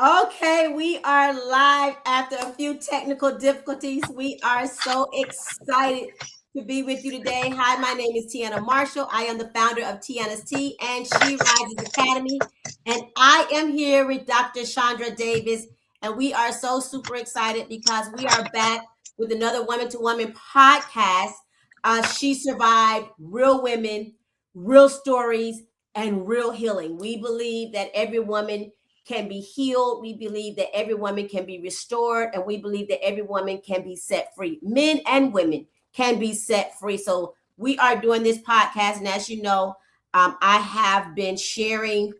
Okay, we are live after a few technical difficulties. We are so excited to be with you today. Hi, my name is Tiana Marshall. I am the founder of Tiana's Tea and She Rises Academy. And I am here with Dr. Shandra Davis. And we are so super excited because we are back with another Woman to Woman podcast. She survived, real women, real stories, and real healing. We believe that every woman can be healed. We believe that every woman can be restored, and we believe that every woman can be set free. Men and women can be set free. So we are doing this podcast, and as you know, I have been sharing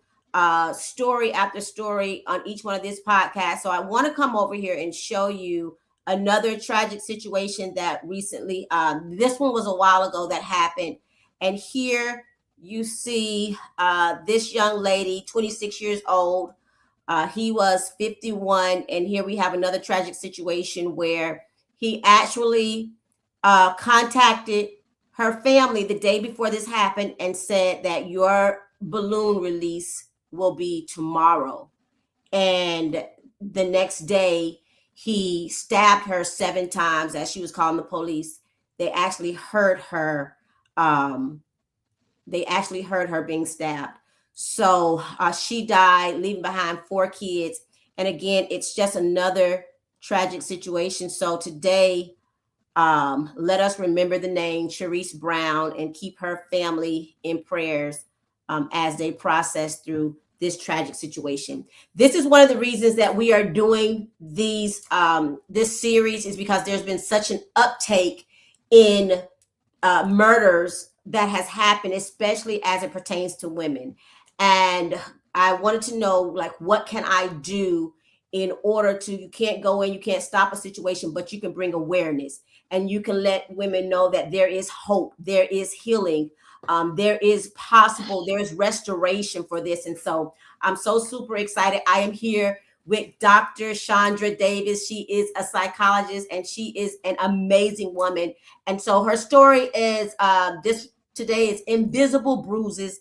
story after story on each one of these podcasts. So I want to come over here and show you another tragic situation that recently, this one was a while ago that happened, and here you see this young lady, 26 years old. He was 51, and here we have another tragic situation where he actually contacted her family the day before this happened and said that your balloon release will be tomorrow. And the next day, he stabbed her 7 times as she was calling the police. They actually heard her. They actually heard her being stabbed. So she died, leaving behind 4 kids. And again, it's just another tragic situation. So today, let us remember the name Sharice Brown and keep her family in prayers as they process through this tragic situation. This is one of the reasons that we are doing this series, is because there's been such an uptake in murders that has happened, especially as it pertains to women. And I wanted to know, like, what can I do in order to, you can't go in, you can't stop a situation, but you can bring awareness and you can let women know that there is hope, there is healing, there is possible, there's restoration for this. And so I'm so super excited. I am here with Dr. Shandra Davis. She is a psychologist and she is an amazing woman. And so her story is this today is Invisible Bruises,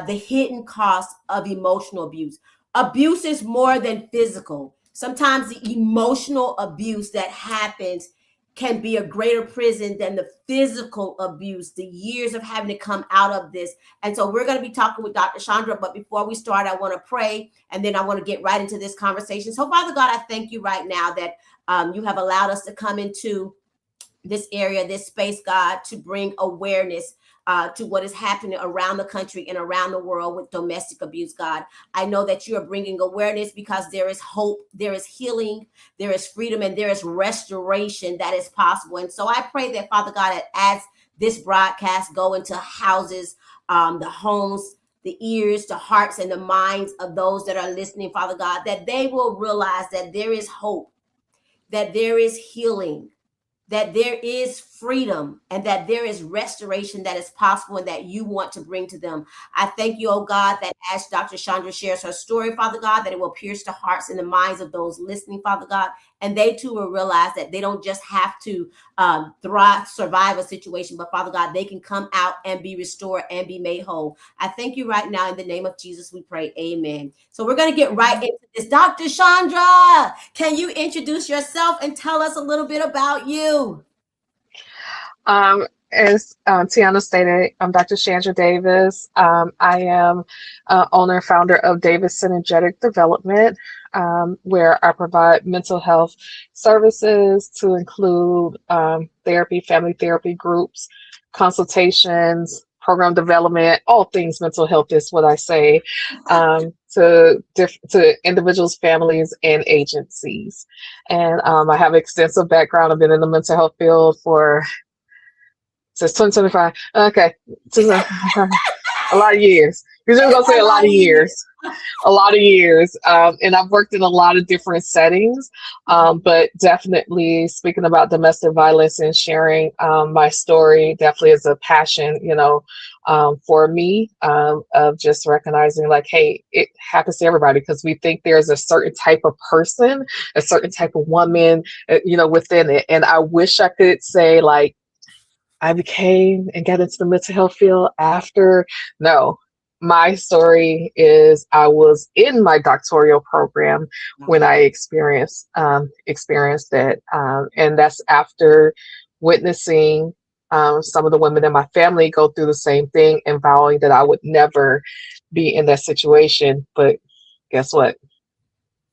the hidden cost of emotional abuse. Abuse is more than physical. Sometimes the emotional abuse that happens can be a greater prison than the physical abuse, the years of having to come out of this. And so we're going to be talking with Dr. Shandra. But before we start, I want to pray, and then I want to get right into this conversation. So, Father God, I thank you right now that you have allowed us to come into this area, this space, God, to bring awareness to what is happening around the country and around the world with domestic abuse, God. I know that you are bringing awareness because there is hope, there is healing, there is freedom, and there is restoration that is possible. And so I pray that, Father God, that as this broadcast go into houses, the homes, the ears, the hearts, and the minds of those that are listening, Father God, that they will realize that there is hope, that there is healing, that there is freedom, and that there is restoration that is possible and that you want to bring to them. I thank you, oh God, that as Dr. Chandra shares her story, Father God, that it will pierce the hearts and the minds of those listening, Father God, and they too will realize that they don't just have to survive a situation, but Father God, they can come out and be restored and be made whole. I thank you right now in the name of Jesus, we pray, amen. So we're going to get right into this. Dr. Chandra, can you introduce yourself and tell us a little bit about you? As Tiana stated, I'm Dr. Shandra Davis. I am owner and founder of Davis Synergetic Development, where I provide mental health services to include therapy, family therapy groups, consultations, program development, all things mental health is what I say, to individuals, families, and agencies. And I have extensive background. I've been in the mental health field for since 2025. Okay. A lot of years. You're just going to say a lot of years. A lot of years. And I've worked in a lot of different settings, but definitely speaking about domestic violence and sharing my story definitely is a passion, for me, of just recognizing like, hey, it happens to everybody because we think there's a certain type of person, a certain type of woman, within it. And I wish I could say like, I became and got into the mental health field after. No, My story is I was in my doctoral program when Okay. I experienced it, and that's after witnessing some of the women in my family go through the same thing and vowing that I would never be in that situation. But guess what?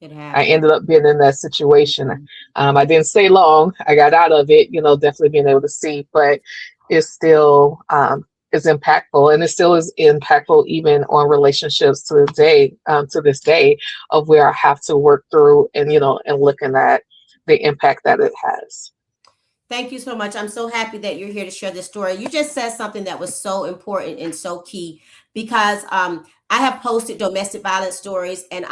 It I happened. ended up being in that situation. Mhm. I didn't stay long. I got out of it, definitely being able to see, but it's still is impactful, and it still is impactful even on relationships to this day, of where I have to work through and and looking at the impact that it has. Thank you so much. I'm so happy that you're here to share this story. You just said something that was so important and so key because I have posted domestic violence stories, and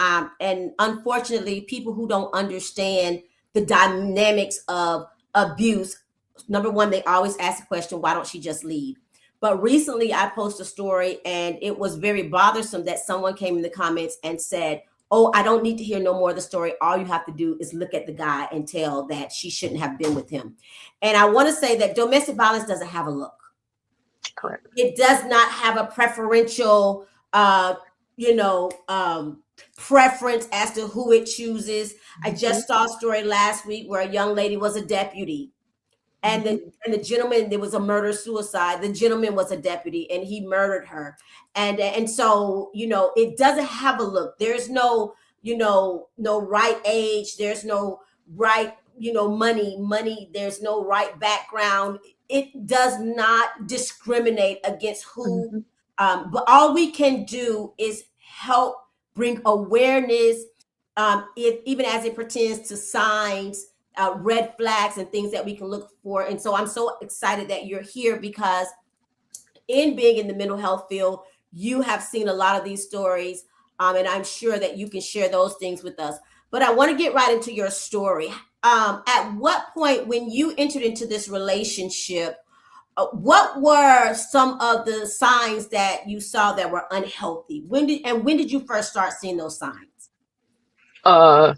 unfortunately, people who don't understand the dynamics of abuse, number one, they always ask the question, "Why don't she just leave?" But recently, I posted a story, and it was very bothersome that someone came in the comments and said, "Oh, I don't need to hear no more of the story. All you have to do is look at the guy and tell that she shouldn't have been with him." And I want to say that domestic violence doesn't have a look. Correct. It does not have a preferential, you know, preference as to who it chooses. I Hmm. just saw a story last week where a young lady was a deputy, and Hmm. the gentleman, there was a murder suicide. The gentleman was a deputy and he murdered her. And so, it doesn't have a look. There's no, no right age. There's no right, money. There's no right background. It does not discriminate against who. Hmm. But all we can do is help bring awareness, even as it pertains to signs, red flags and things that we can look for. And so I'm so excited that you're here because in being in the mental health field, you have seen a lot of these stories, and I'm sure that you can share those things with us. But I want to get right into your story. At what point, when you entered into this relationship, what were some of the signs that you saw that were unhealthy? When did you first start seeing those signs? Uh,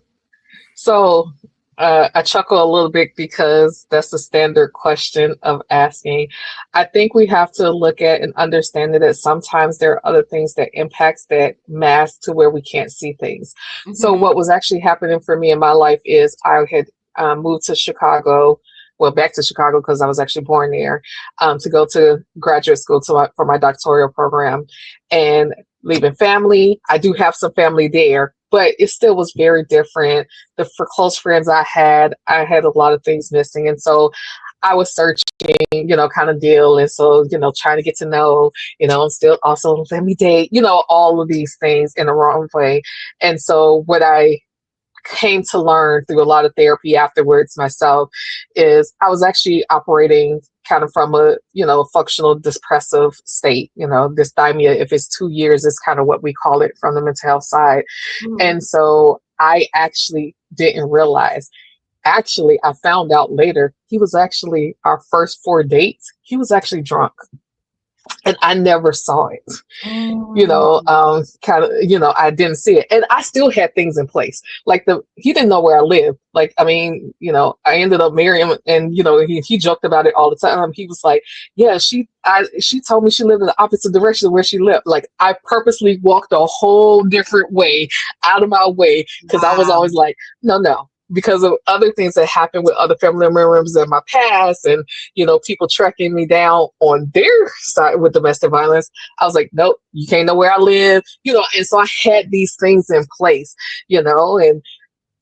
So I chuckle a little bit because that's the standard question of asking. I think we have to look at and understand that sometimes there are other things that impacts that mask to where we can't see things. So Mm-hmm. what was actually happening for me in my life is I had moved to Chicago. Well, back to Chicago because I was actually born there, to go to graduate school for my doctoral program, and leaving family. I do have some family there, but it still was very different. For close friends I had a lot of things missing. And so I was searching, kind of deal. And so, trying to get to know, I'm still also let me date, all of these things in the wrong way. And so what I came to learn through a lot of therapy afterwards myself is I was actually operating kind of from a functional depressive state. Dysthymia, if it's 2 years, is kind of what we call it from the mental health side. Mm-hmm. And so I actually didn't realize. Actually, I found out later he was actually our first 4 dates. He was actually drunk, and I never saw it. Mm-hmm. Kind of, I didn't see it, and I still had things in place. Like he didn't know where I lived. Like, I mean, I ended up marrying him, and he joked about it all the time. He was like, "Yeah, she told me she lived in the opposite direction of where she lived." Like, I purposely walked a whole different way out of my way because I was Wow. always like, "No, no." Because of other things that happened with other family members in my past, and people tracking me down on their side with domestic violence. I was like, nope, you can't know where I live, and so I had these things in place, and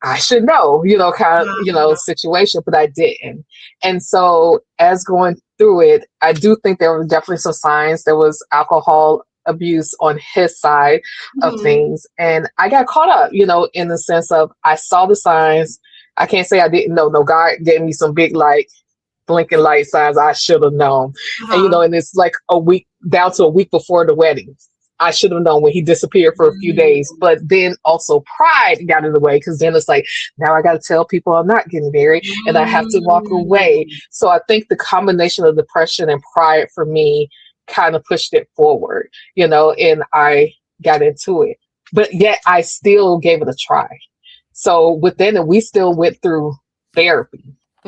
I should know, kind of, situation, but I didn't. And so as going through it, I do think there were definitely some signs. There was alcohol abuse on his side of Mhm. things. And I got caught up, in the sense of I saw the signs. I can't say I didn't know. No, God gave me some big like blinking light signs I should have known. And Uh-huh. and it's like a week down to a week before the wedding. I should have known when he disappeared for a few days. Mm. But then also pride got in the way because then it's like, now I got to tell people I'm not getting married and I have to walk away. Mm. So I think the combination of depression and pride for me kind of pushed it forward, and I got into it. But yet I still gave it a try. So within it, we still went through therapy.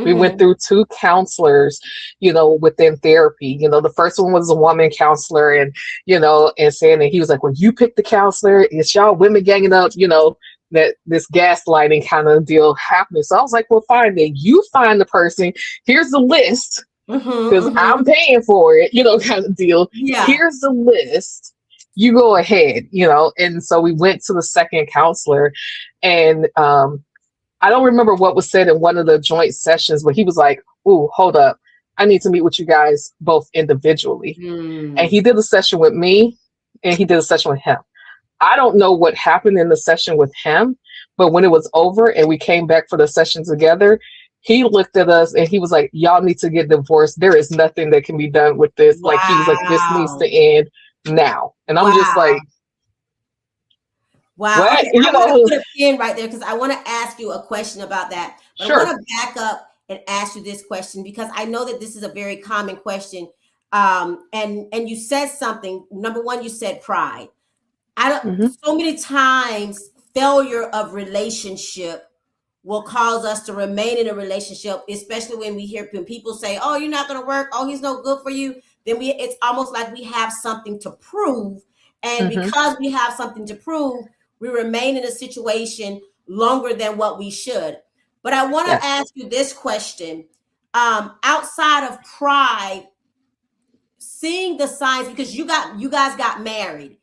We went Mm-hmm. through two counselors, within therapy. The first one was a woman counselor, and and saying that he was like, when you pick the counselor, it's y'all women ganging up, that this gaslighting kind of deal happening. So I was like, well, fine, then you find the person. Here's the list Mm-hmm. because Mm-hmm. I'm paying for it, kind of deal. Yeah. Here's the list. You go ahead, And so we went to the second counselor, and I don't remember what was said in one of the joint sessions, but he was like, "Ooh, hold up. I need to meet with you guys both individually." And Mm. he did a session with me and he did a session with him. I don't know what happened in the session with him, but when it was over and we came back for the session together, he looked at us and he was like, "Y'all need to get divorced. There is nothing that can be done with this." Like, he was like, "This needs to Wow. end now." And I'm just Wow. like, Wow. what? Okay, I want to put a pin right there because I want to ask you a question about that. But I want Sure. to back up and ask you this question because I know that this is a very common question. And you said something. Number one, you said pride. I don't. Hmm. So many times, failure of relationship will cause us to remain in a relationship, especially when we hear when people say, "Oh, you're not going to work. Oh, he's no good for you." Then it's almost like we have something to prove, and Hmm. because we have something to prove, we remain in a situation longer than what we should. But I want to Yes. ask you this question: outside of pride, seeing the signs because you guys got married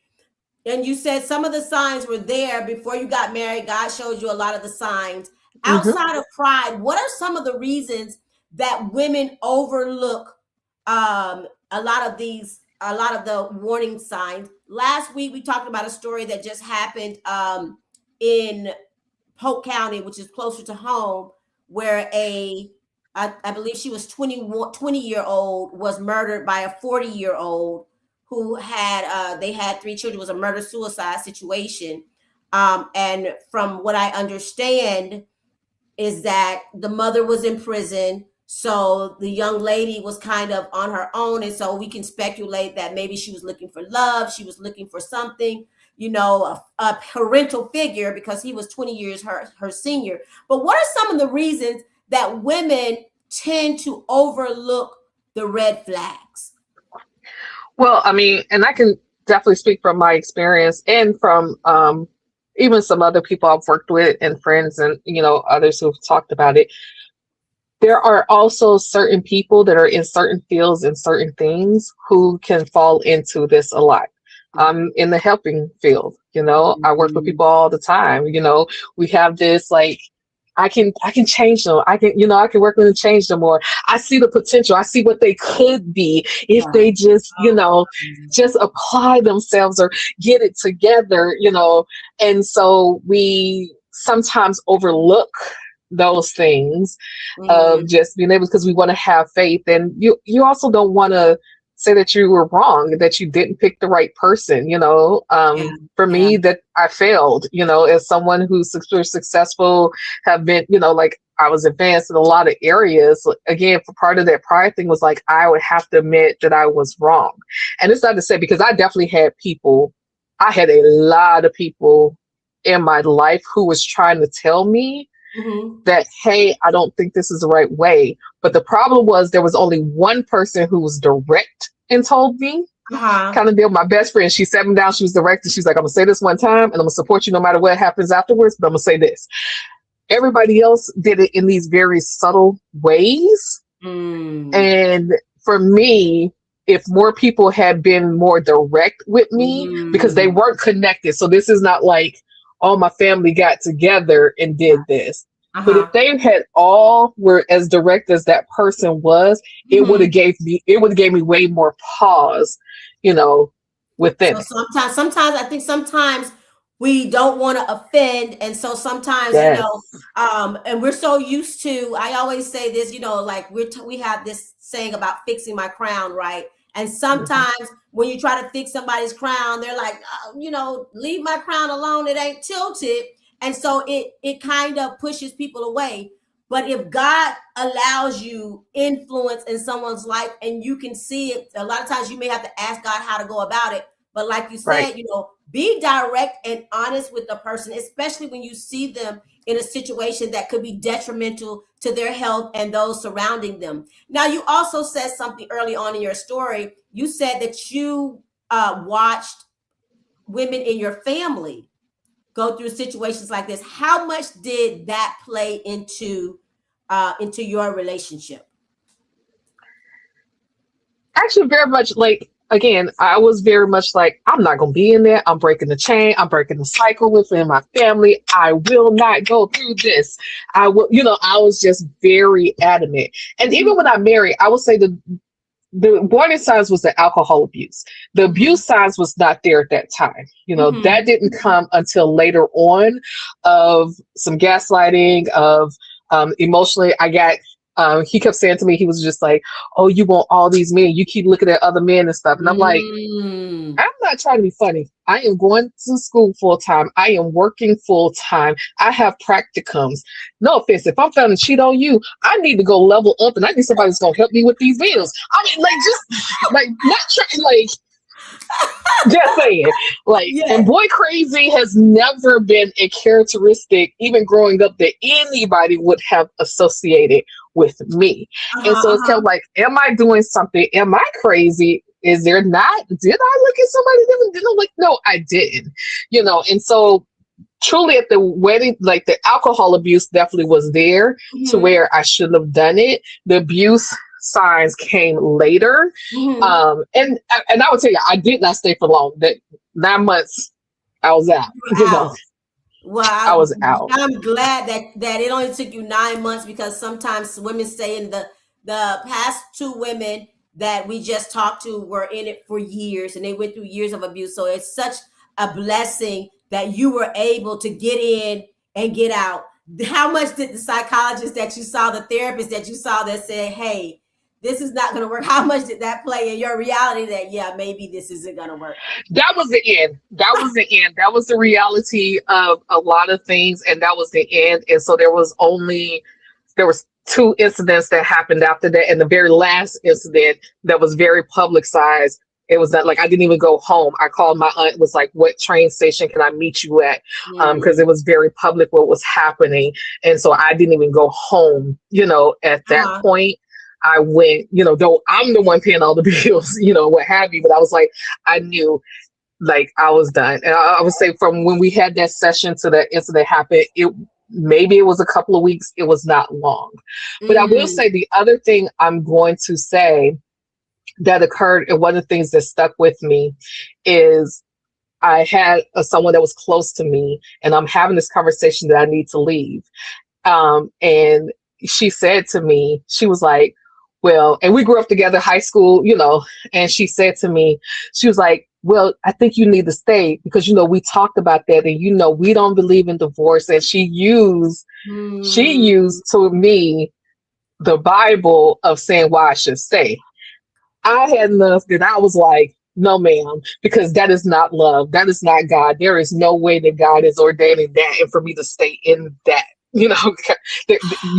and you said some of the signs were there before you got married. God showed you a lot of the signs. Hmm. Outside of pride, what are some of the reasons that women overlook a lot of the warning signs? Last week we talked about a story that just happened in Polk County, which is closer to home, where I believe she was 20-year-old was murdered by a 40-year-old who had they had three children. It was a murder suicide situation. And from what I understand, is that the mother was in prison. So the young lady was kind of on her own. And so we can speculate that maybe she was looking for love. She was looking for something, a parental figure because he was 20 years her senior. But what are some of the reasons that women tend to overlook the red flags? Well, I mean, and I can definitely speak from my experience and from even some other people I've worked with and friends and others who've talked about it. There are also certain people that are in certain fields and certain things who can fall into this a lot. In the helping field, I work with Mhm. people all the time. We have this like I can change them. I can work with and change them, or I see the potential. I see what they could be if Wow. they just, Oh, just apply themselves or get it together. And so we sometimes overlook those things of mm, just being able because we want to have faith, and you also don't want to say that you were wrong, that you didn't pick the right person. yeah, For yeah. me, that I failed, as someone who's super successful, have been, like I was advanced in a lot of areas. Again, for part of that pride thing was like I would have to admit that I was wrong. And it's not to say, because I definitely had people, I had a lot of people in my life who was trying to tell me Hmm. that, hey, I don't think this is the right way. But the problem was there was only one person who was direct and told me. Uh-huh. Kind of deal. My best friend, she sat me down, she was direct, and she's like, I'm gonna say this one time and I'm gonna support you no matter what happens afterwards, but I'm gonna say this. Everybody else did it in these very subtle ways. Mm. And for me, if more people had been more direct with me, because they Mm. weren't connected. So this is not like all my family got together and did this. But if Uh-huh. they had all were as direct as that person was, Hmm. it would have gave me way more pause, you know, within So it. sometimes I think sometimes we don't want to offend, and so sometimes Yes. and we're so used to. I always say this, like we have this saying about fixing my crown, right? And Hmm. sometimes when you try to fix somebody's crown, they're like, leave my crown alone. It ain't tilted, and so it kind of pushes people away. But if God allows you influence in someone's life and you can see it, a lot of times you may have to ask God how to go about it, But like you Right. said, be direct and honest with the person, especially when you see them in a situation that could be detrimental to their health and those surrounding them. Now, you also said something early on in your story. You said that you watched women in your family go through situations like this. How much did that play into your relationship? Actually, very much like, again, I was very much like, I'm not gonna be in there. I'm breaking the chain. I'm breaking the cycle within my family. I will not go through this. I will, I was just very adamant. And even when I married, I would say the warning signs was the alcohol abuse. The Mm-hmm. abuse signs was not there at that time. That Mm-hmm. didn't come until later on, of some gaslighting, of emotionally. He kept saying to me, he was just like, "Oh, you want all these men? You keep looking at other men and stuff." And I'm like, Mm. I'm not trying to be funny. I am going to school full time. I am working full time. I have practicums. No offense. If I'm trying to cheat on you, I need to go level up, and I need somebody that's gonna help me with these bills. I mean, like, just like, not trying, like, just saying. Like, and Yes. boy crazy has never been a characteristic, even growing up, that anybody would have associated with me. And Uh-huh, so it's kind of uh-huh. like, am I doing something? Am I crazy? Is there not? Did I look at somebody different? Did I like? No, I didn't. And so truly at the wedding, like, the alcohol abuse definitely was there to Mm-hmm. where I shouldn't have done it. The abuse signs came later. Mm-hmm. And I would tell you, I did not stay for long. That 9 months, I was out. Out. Well, I was out. I'm glad that it only took you 9 months, because sometimes women say, in the past two women that we just talked to were in it for years, and they went through years of abuse. So it's such a blessing that you were able to get in and get out. How much did the psychologist that you saw, the therapist that you saw that said, "Hey, this is not going to work"? How much did that play in your reality that, yeah, maybe this isn't going to work? That was the end. That was the end. That was the reality of a lot of things, and that was the end. And so there was two incidents that happened after that, and the very last incident that was very publicized. It was that, like, I didn't even go home. I called my aunt, was like, "What train station can I meet you at?" Because it Mm. was very public what was happening, and so I didn't even go home. At that Uh-huh. point, I went. Though I'm the one paying all the bills, what have you. But I was like, I knew, like, I was done. And I would say, from when we had that session to the incident happened, maybe it was a couple of weeks. It was not long. But I will Mm. say, the other thing I'm going to say that occurred, and one of the things that stuck with me, is I had someone that was close to me, and I'm having this conversation that I need to leave. And she said to me, she was like, "Well," and we grew up together, high school, and she said to me, she was like, "Well, I think you need to stay because, we talked about that, and, we don't believe in divorce." And she used Mm. to me the Bible of saying why I should stay. I had enough that I was like, "No, ma'am, because that is not love. That is not God. There is no way that God is ordaining that, and for me to stay in that. You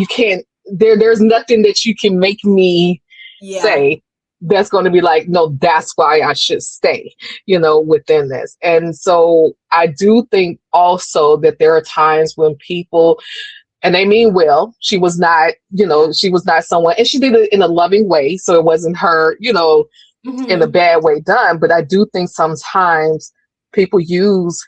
can't. There's nothing that you can make me Yeah. say that's going to be like, no, that's why I should stay, within this." And so I do think also that there are times when people, and they mean well. Yeah. She was not someone, and she did it in a loving way. So it wasn't her, in a Mm-hmm. bad way done. But I do think sometimes people use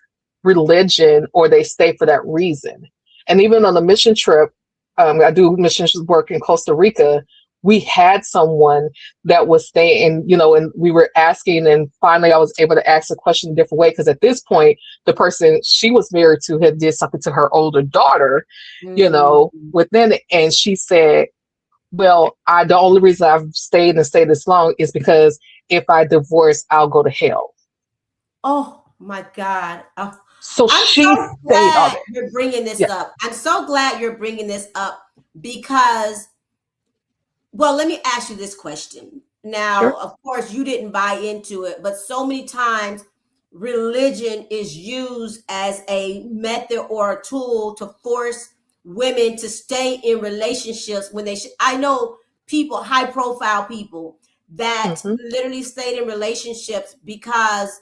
religion, or they stay for that reason. And even on a mission trip, I do mission work in Costa Rica. We had someone that was staying, and we were asking, and finally I was able to ask a question a different way, because at this point, the person she was married to had did something to her older daughter, Mm. within it. And she said, "Well, the only reason I've stayed and stayed this long is because if I divorce, I'll go to hell." Oh my God. Oh, So I'm she so stayed all glad day. you're bringing this Yeah, up. I'm so glad you're bringing this up because, well, let me ask you this question. Now, sure. of course, you didn't buy into it, but so many times religion is used as a method or a tool to force women to stay in relationships when they should. I know people, high profile people, that Hmm. literally stayed in relationships because,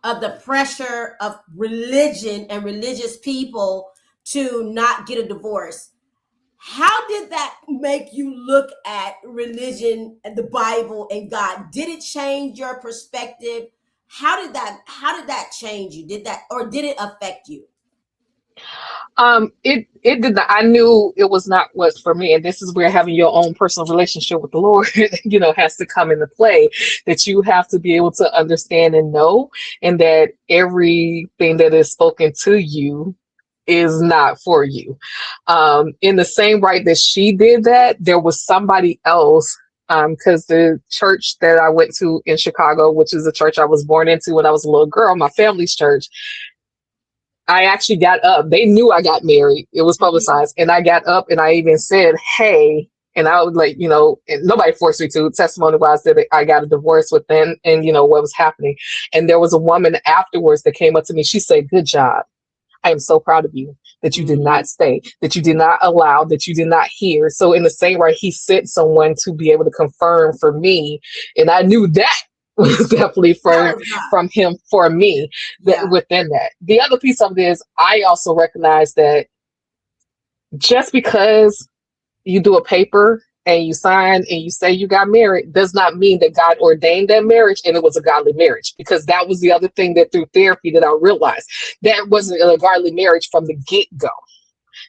of the pressure of religion and religious people to not get a divorce. How did that make you look at religion and the Bible and God? Did it change your perspective? How did that change you? Did that, or did it affect you? It did not. I knew it was not what's for me, and this is where having your own personal relationship with the Lord, has to come into play. That you have to be able to understand and know, and that everything that is spoken to you is not for you. In the same right that she did that, there was somebody else. Because the church that I went to in Chicago, which is the church I was born into when I was a little girl, my family's church, I actually got up. They knew I got married. It was Mhm. publicized. And I got up and I even said, hey, and I would like, and nobody forced me to. Testimony wise that I got a divorce with them and, what was happening. And there was a woman afterwards that came up to me. She said, good job. I am so proud of you that you did Mhm. not stay, that you did not allow, that you did not hear. So in the same way, he sent someone to be able to confirm for me. And I knew that was definitely That for was God. from him for me that Yeah. within that. The other piece of it is I also recognize that just because you do a paper and you sign and you say you got married does not mean that God ordained that marriage and it was a godly marriage, because that was the other thing that through therapy that I realized that wasn't a godly marriage from the get-go.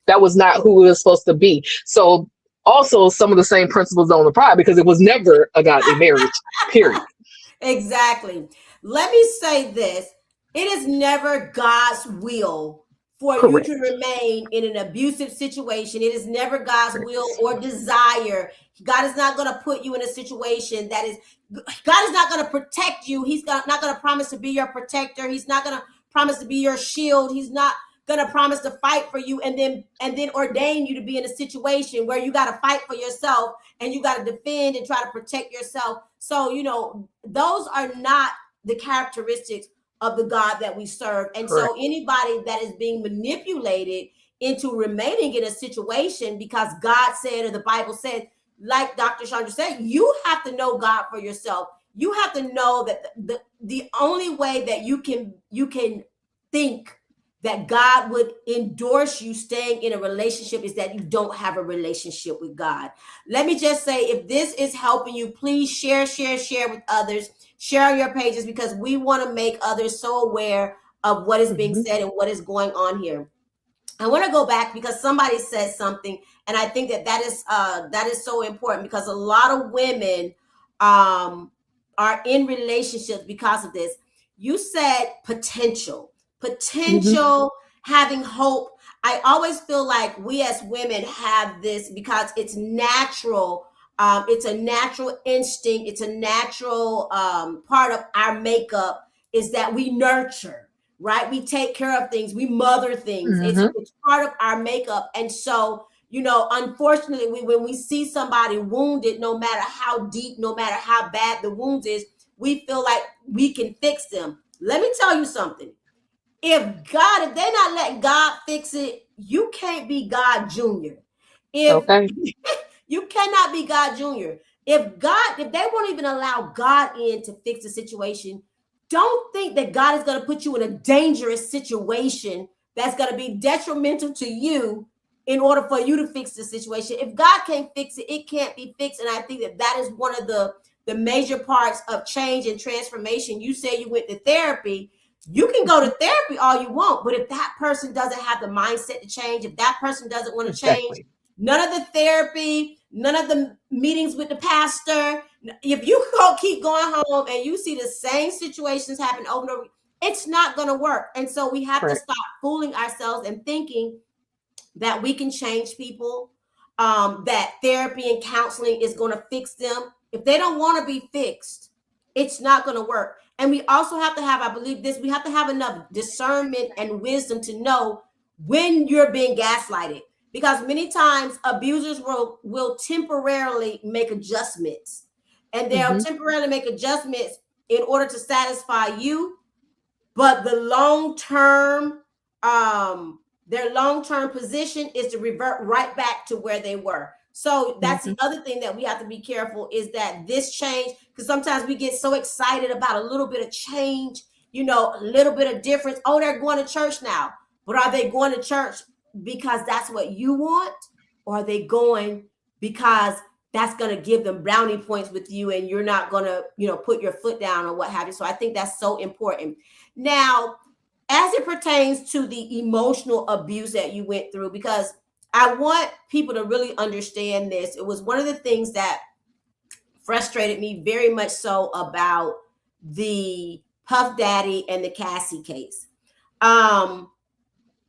That was not who it was supposed to be. So also some of the same principles don't apply because it was never a godly marriage, period. Exactly. Let me say this. It is never God's will for you to Correct. remain in an abusive situation. It is never God's will Correct. or desire. God is not going to put you in a situation that is, God is not going to protect you. Not going to promise to be your protector. He's not going to promise to be your shield. He's not going to promise to fight for you and then ordain you to be in a situation where you got to fight for yourself and you got to defend and try to protect yourself. So, those are not the characteristics of the God that we serve. And so, Correct. anybody that is being manipulated into remaining in a situation because God said or the Bible said, like Dr. Chandra said, you have to know God for yourself. You have to know that the only way that you can think that God would endorse you staying in a relationship is that you don't have a relationship with God. Let me just say, if this is helping you, please share, share, share with others. Share on your pages because we want to make others so aware of what is being Hmm. said and what is going on here. I want to go back because somebody said something, and I think that is so important because a lot of women um, are in relationships because of this. You said potential, Hmm. potential, having hope. I always feel like we as women have this because it's natural. It's a natural instinct. It's a natural part of our makeup is that we nurture, right? We take care of things, we mother things. It's Hmm. it's part of our makeup. And so, unfortunately, when we see somebody wounded, no matter how deep, no matter how bad the wounds is, we feel like we can fix them. Let me tell you something. If they're not letting God fix it, you can't be God Junior. If Okay. you cannot be God Junior. If they won't even allow God in to fix the situation, don't think that God is going to put you in a dangerous situation that's going to be detrimental to you in order for you to fix the situation. If God can't fix it, it can't be fixed. And I think that is one of the major parts of change and transformation. You say you went to therapy. You can go to Mhm. therapy all you want, but if that person doesn't have the mindset to change, if that person doesn't want to change, Exactly. none of the therapy, none of the meetings with the pastor. If you keep going home and you see the same situations happen over and over, it's not going to work. And so we have to Correct. stop fooling ourselves and thinking that we can change people, that therapy and counseling is going to fix them. If they don't want to be fixed, it's not going to work. And we also have to have, I believe this, we have to have enough discernment and wisdom to know when you're being gaslighted. Because many times abusers will temporarily make adjustments. And they'll Hmm. temporarily make adjustments in order to satisfy you, but the long term, their long term position is to revert right back to where they were. So that's the Hmm. other thing that we have to be careful is that this change, because sometimes we get so excited about a little bit of change a little bit of difference. Oh, they're going to church now. But are they going to church because that's what you want? Or are they going because that's going to give them brownie points with you and you're not going to, put your foot down or what have you? So I think that's so important. Now, as it pertains to the emotional abuse that you went through, because I want people to really understand this. It was one of the things that frustrated me very much so about the Puff Daddy and the Cassie case. Um,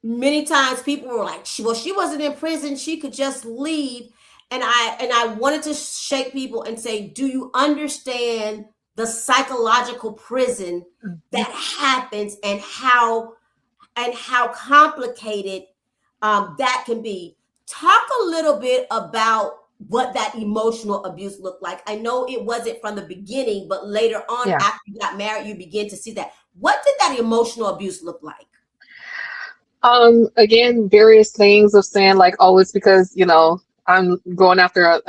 Many times people were like, well, she wasn't in prison, she could just leave. And I wanted to shake people and say, do you understand the psychological prison Mhm. that happens, and how complicated that can be? Talk a little bit about what that emotional abuse looked like. I know it wasn't from the beginning, but later on, Yeah. after you got married, you begin to see that. What did that emotional abuse look like? Again, various things of saying like, oh, it's because, I'm going after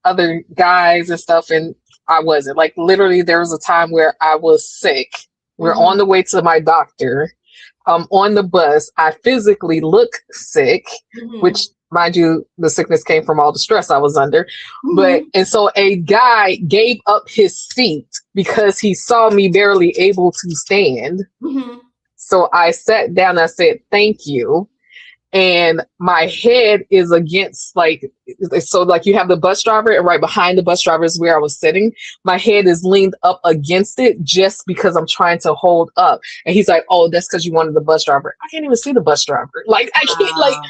other guys and stuff, and I wasn't. Like, literally, there was a time where I was sick. We're on Mm-hmm. the way to my doctor. On the bus. I physically look sick, which, Mm-hmm. mind you, the sickness came from all the stress I was under. But, Mm-hmm. and so a guy gave up his seat because he saw me barely able to stand. Mm-hmm. So I sat down, I said, thank you. And my head is against, like, so like you have the bus driver, and right behind the bus driver is where I was sitting. My head is leaned up against it just because I'm trying to hold up. And he's like, oh, that's because you wanted the bus driver. I can't even see the bus driver. Like, I can't, like, Wow.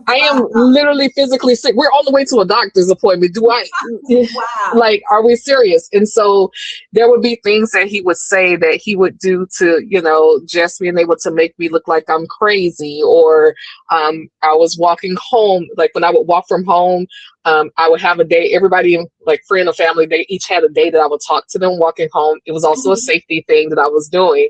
I am literally physically sick. We're on the way to a doctor's appointment. Do I, Wow. like, are we serious? And so there would be things that he would say that he would do to, just being able to make me look like I'm crazy. Or I was walking home, like when I would walk from home, I would have a day, everybody, like friend or family, they each had a day that I would talk to them walking home. It was also a Mm-hmm. safety thing that I was doing.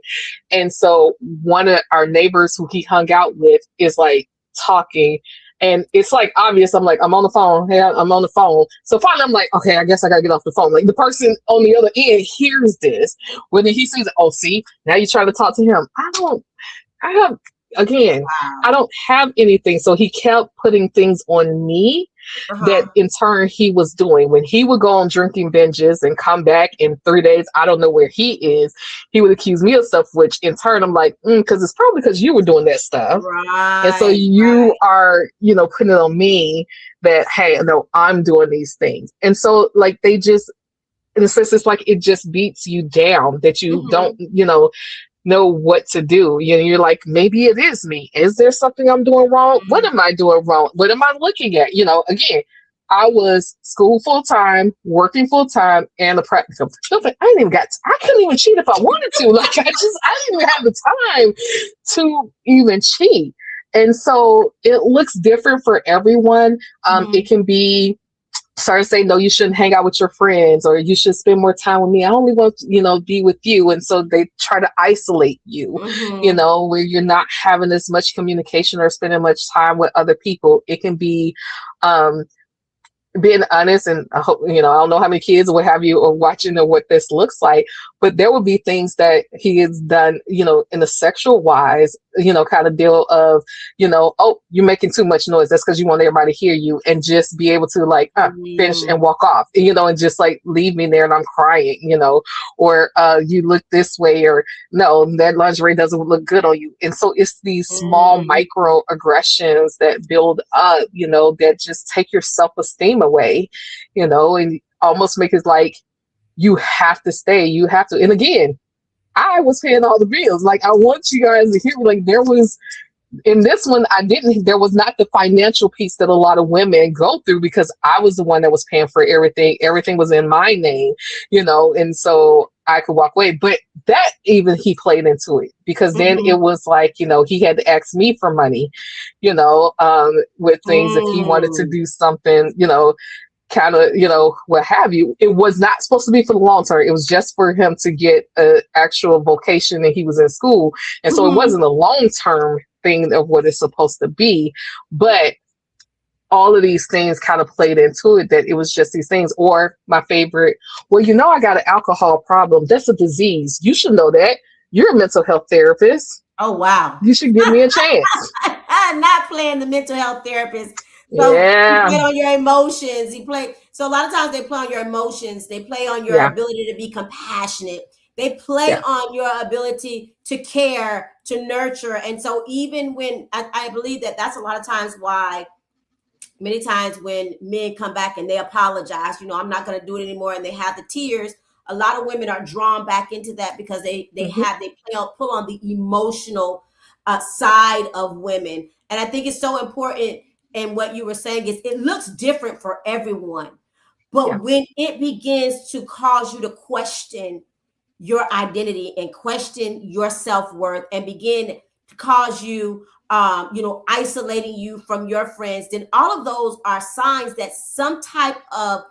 And so one of our neighbors who he hung out with is like talking, and it's like obvious. I'm like, I'm on the phone. Hey, I'm on the phone. So finally, I'm like, okay, I guess I gotta get off the phone. Like, the person on the other end hears this. When he sees it, oh, see, now you try to talk to him. I have, again, I Wow. don't have anything. So he kept putting things on me that Uh-huh. in turn he was doing. When he would go on drinking binges and come back in 3 days, I don't know where he is. He would accuse me of stuff, which in turn I'm like, because it's probably because you were doing that stuff. And so Right. you are, putting it on me that, hey, no, I'm doing these things. And so, like, they just, in a sense, it's like it just beats you down that you don't, Mm-hmm. know what to do. You're like, maybe it is me. Is there something I'm doing wrong? What am I doing wrong? What am I looking at? Again, I was school full time, working full time, and a practicum. I couldn't even cheat if I wanted to. Like, I didn't even have the time to even cheat. And so it looks different for everyone. It Mm-hmm. can be start to say, no, you shouldn't hang out with your friends, or you should spend more time with me. I only want to, be with you. And so they try to isolate you, Mm-hmm. where you're not having as much communication or spending much time with other people. It can be um, being honest, and I hope, I don't know how many kids or what have you are watching or what this looks like, but there would be things that he has done, in a sexual wise, kind of deal of, oh, you're making too much noise. That's because you want everybody to hear you, and just be able to, like, finish Mm-hmm. and walk off, and just like leave me there and I'm crying, or you look this way, or no, that lingerie doesn't look good on you. And so it's these small microaggressions that build up, that just take your self-esteem away, and almost make it like you have to stay, you have to. And again, I was paying all the bills. Like, I want you guys to hear me. Like, there was, in this one, there was not the financial piece that a lot of women go through, because I was the one that was paying for everything. Everything was in my name, and so I could walk away. But that, even he played into it, because then it Mm-hmm. was like, he had to ask me for money, with things if he wanted to Mm. do something, kind of, what have you. It was not supposed to be for the long term. It was just for him to get an actual vocation, and he was in school. And so it Mm-hmm. wasn't a long term thing of what it's supposed to be. But all of these things kind of played into it, that it was just these things. Or my favorite, well, I got an alcohol problem. That's a disease. You should know that. You're a mental health therapist. Oh wow. You should give me a chance. Not playing the mental health therapist. So he Yeah. played on your emotions. He played. So a lot of times they play on your emotions. They play on your Yeah. ability to be compassionate. They play Yeah. on your ability to care, to nurture. And so even when I believe that that's a lot of times why many times when men come back and they apologize, I'm not going to do it anymore, and they have the tears, a lot of women are drawn back into that because Hmm. pull on the emotional side of women. And I think it's so important. And what you were saying is it looks different for everyone, Yeah. but when it begins to cause you to question your identity and question your self-worth and begin to cause you isolating you from your friends, then all of those are signs that some type of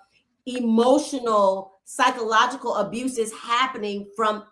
emotional psychological abuse is happening from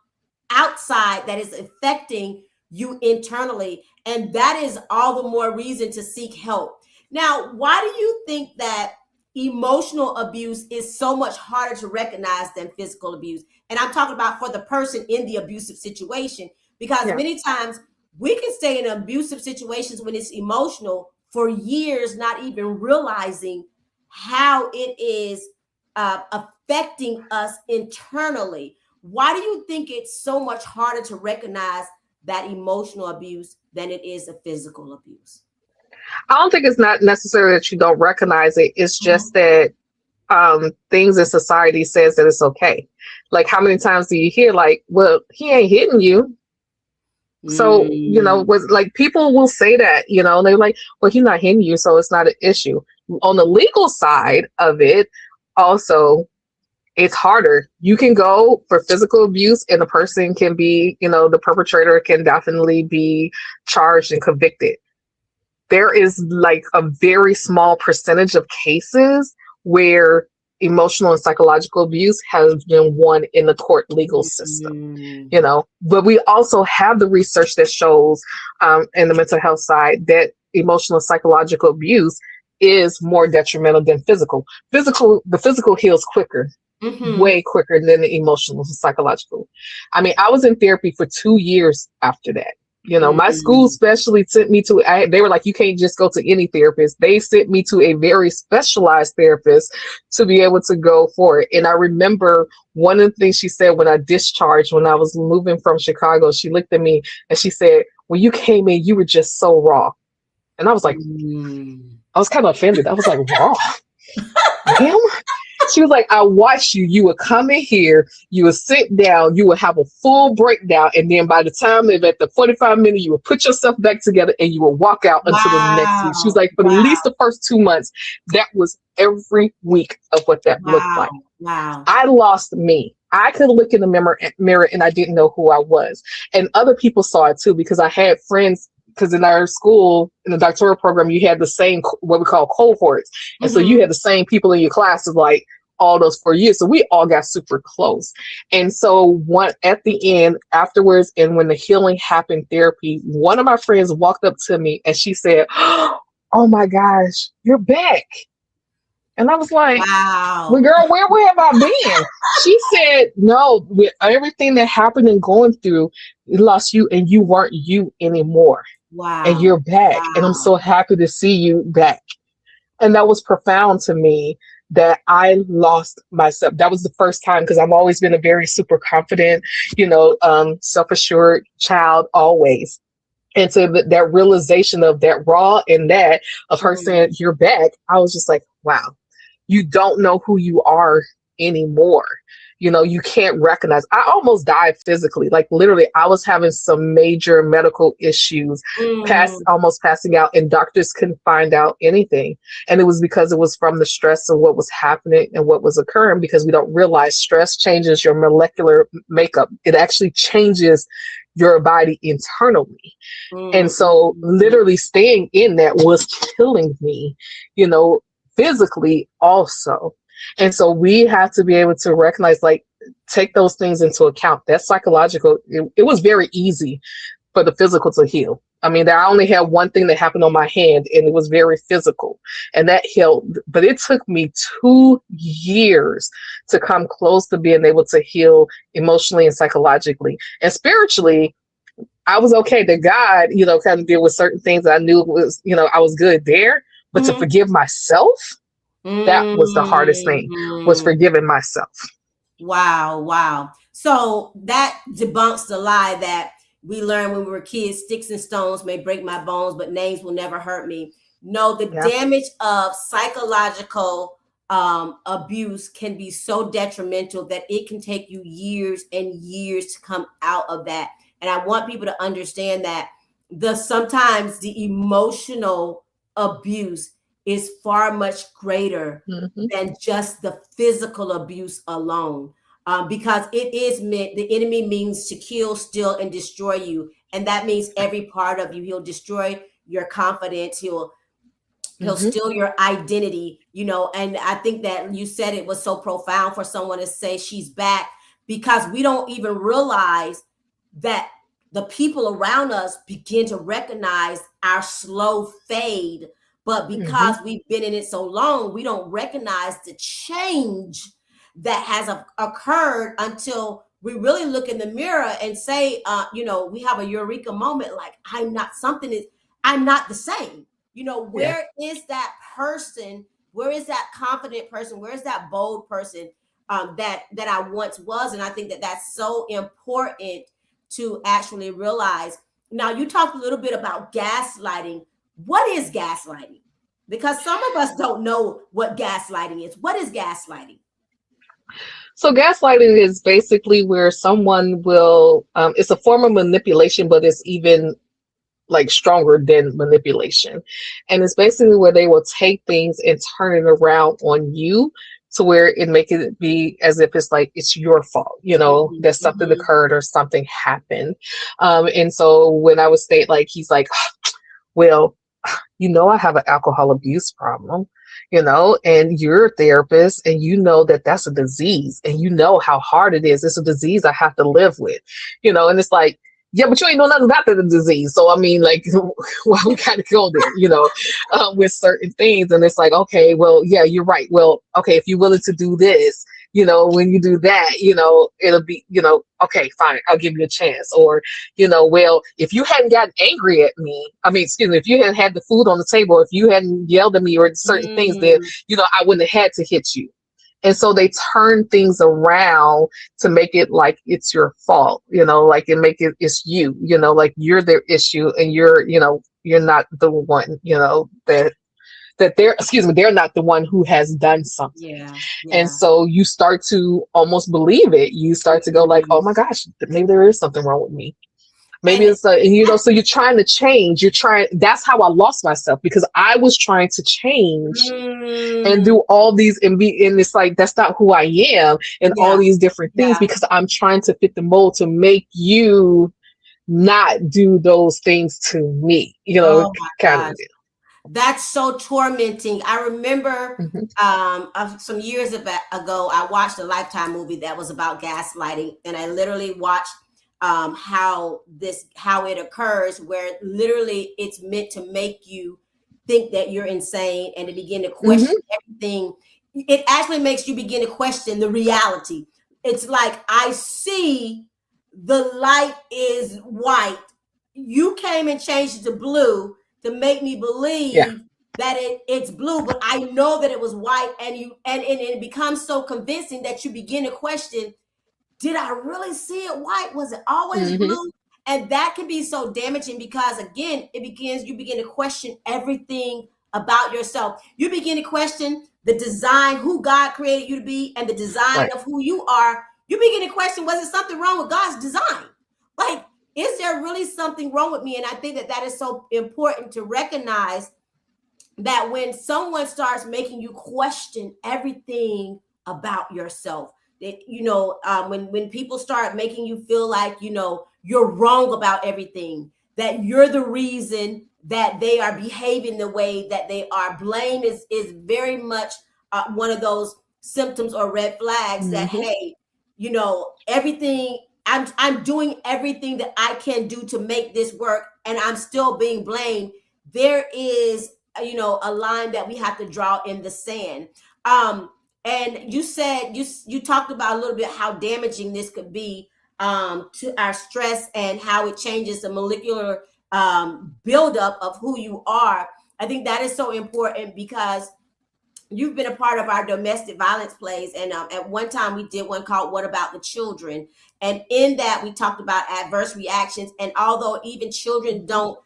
outside that is affecting you internally, and that is all the more reason to seek help. Now, why do you think that emotional abuse is so much harder to recognize than physical abuse? And I'm talking about for the person in the abusive situation, because Yeah. many times we can stay in abusive situations when it's emotional for years, not even realizing how it is affecting us internally. Why do you think it's so much harder to recognize that emotional abuse than it is a physical abuse? I don't think it's not necessarily that you don't recognize it. It's just Mhm. that things in society says that it's okay. Like how many times do you hear like, well, he ain't hitting you. So, Mm. was like people will say that, they're like, well, he's not hitting you, so it's not an issue. On the legal side of it, also, it's harder. You can go for physical abuse and the person can be, the perpetrator can definitely be charged and convicted. There is like a very small percentage of cases where emotional and psychological abuse has been won in the court legal system, Mm. but we also have the research that shows in the mental health side that emotional and psychological abuse is more detrimental than the physical heals quicker, Mm-hmm. way quicker than the emotional and psychological. I mean, I was in therapy for 2 years after that. My school Mm. specially sent me to, they were like, you can't just go to any therapist. They sent me to a very specialized therapist to be able to go for it. And I remember one of the things she said when I discharged, when I was moving from Chicago, she looked at me and she said, when you came in, you were just so raw. And I was like, Mm. I was kind of offended. I was like, raw? Ma'am? She was like, I watched you. You would come in here, you would sit down, you would have a full breakdown, and then by the time of at the 45 minutes, you would put yourself back together and you would walk out until the next week. She was Wow. like, for at Wow. least the first 2 months, that was every week of what that looked like. Wow. Wow. I lost me. I could look in the mirror and I didn't know who I was. And other people saw it too because I had friends. Because in our school, in the doctoral program, you had the same, what we call cohorts. And so you Mm-hmm. had the same people in your classes like all those 4 years. So we all got super close. And so one at the end, afterwards, and when the healing happened, therapy, one of my friends walked up to me and she said, oh my gosh, you're back. And I was like, well, Wow. girl, where have I been? She said, no, with everything that happened and going through, you lost you and you weren't you anymore. And Wow. you're back. And I'm Wow. so happy to see you back. And that was profound to me that I lost myself. That was the first time because I've always been a very super confident, self-assured child always. And so that realization of that raw and that of her Mm. saying, you're back, I was just like, wow, you don't know who you are anymore. You can't recognize. I almost died physically. Like literally, I was having some major medical issues, Mm. almost passing out, and doctors couldn't find out anything. And it was because it was from the stress of what was happening and what was occurring, because we don't realize stress changes your molecular makeup. It actually changes your body internally. And Mm. so literally staying in that was killing me, you know, physically also. And so we have to be able to recognize, like, take those things into account. That's psychological. It was very easy for the physical to heal. I mean, I only had one thing that happened on my hand, and it was very physical, and that healed. But it took me 2 years to come close to being able to heal emotionally and psychologically and spiritually. I was okay that God, kind of deal with certain things that I knew was, I was good there. But to Mm-hmm. forgive myself, that was the hardest thing, was Mm-hmm. forgiving myself. Wow, wow. So that debunks the lie that we learned when we were kids: sticks and stones may break my bones, but names will never hurt me. No, the Yeah. damage of psychological abuse can be so detrimental that it can take you years and years to come out of that. And I want people to understand that sometimes the emotional abuse is far much greater Hmm. than just the physical abuse alone. Because it is meant, the enemy means to kill, steal, and destroy you. And that means every part of you. He'll destroy your confidence. He'll Hmm. steal your identity, and I think that you said it was so profound for someone to say she's back, because we don't even realize that the people around us begin to recognize our slow fade. But Hmm. because we've been in it so long, we don't recognize the change that has occurred until we really look in the mirror and say, we have a eureka moment, like, I'm not the same. Yeah. Where is that person? Where is that confident person? Where is that bold person, that I once was? And I think that that's so important to actually realize. Now, you talked a little bit about gaslighting. What is gaslighting? Because some of us don't know what gaslighting is. What is gaslighting? So gaslighting is basically where someone will, it's a form of manipulation, but it's even like stronger than manipulation. And it's basically where they will take things and turn it around on you to where it make it be as if it's like it's your fault, Mhm, that something mhm. occurred or something happened. And so when I would state like he's like, well, I have an alcohol abuse problem, and you're a therapist and you know that that's a disease and you know how hard it is. It's a disease I have to live with, and it's like, yeah, but you ain't know nothing about the disease. So, I mean, like, well, we got to go there, with certain things. And it's like, okay, well, yeah, you're right. Well, okay, if you're willing to do this, when you do that, it'll be, okay, fine, I'll give you a chance. Or, well, if you hadn't gotten angry at me, I mean, excuse me, if you hadn't had the food on the table, if you hadn't yelled at me or certain things, then, Mm. I wouldn't have had to hit you. And so they turn things around to make it like it's your fault, like and make it it's you, like you're their issue and you're not the one, that they're excuse me, they're not the one who has done something. Yeah, And yeah. so you start to almost believe it. You start to go like, oh Mhm. my gosh, maybe there is something wrong with me. Maybe And it's so you're trying to change. You're trying. That's how I lost myself because I was trying to change and mm, do all these and it's like that's not who I am and all yeah, these different things yeah. because I'm trying to fit the mold to make you not do those things to me. Oh my Kind of gosh. That's so tormenting. I remember deal. Hmm. some years ago, I watched a Lifetime movie that was about gaslighting, and I literally watched how it occurs, where literally it's meant to make you think that you're insane and to begin to question Hmm. everything. It actually makes you begin to question the reality. It's like, I see the light is white. You came and changed it to blue to make me Yeah. believe that it's blue, but I know that it was white, and it becomes so convincing that you begin to question, did I really see it white? Was it always Hmm. blue? And that can be so damaging because, again, you begin to question everything about yourself. You begin to question the design, who God created you to be, and the design Right. of who you are. You begin to question, was it something wrong with God's design? Like, is there really something wrong with me? And I think that that is so important to recognize, that when someone starts making you question everything about yourself, that when people start making you feel like you're wrong about everything, that you're the reason that they are behaving the way that they are. Blame is very much one of those symptoms or red flags that, Hmm. hey, everything, I'm doing everything that I can do to make this work, and I'm still being blamed, there is, a line that we have to draw in the sand. Um, and you said you talked about a little bit how damaging this could be to our stress and how it changes the molecular buildup of who you are. I think that is so important because you've been a part of our domestic violence plays, and at one time we did one called "What About the Children?" And in that we talked about adverse reactions. And although even children don't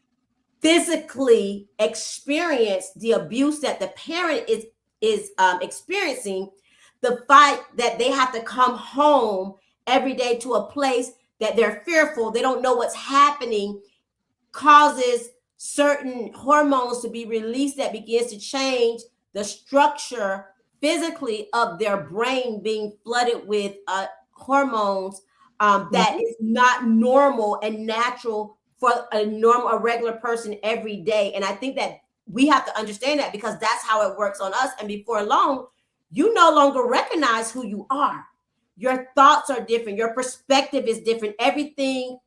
physically experience the abuse that the parent is experiencing, the fight that they have to come home every day to a place that they're fearful, they don't know what's happening, causes certain hormones to be released that begins to change the structure physically of their brain, being flooded with hormones that Mhm. is not normal and natural for a regular person every day. And I think that we have to understand that, because that's how it works on us. And before long, you no longer recognize who you are. Your thoughts are different, your perspective is different, everything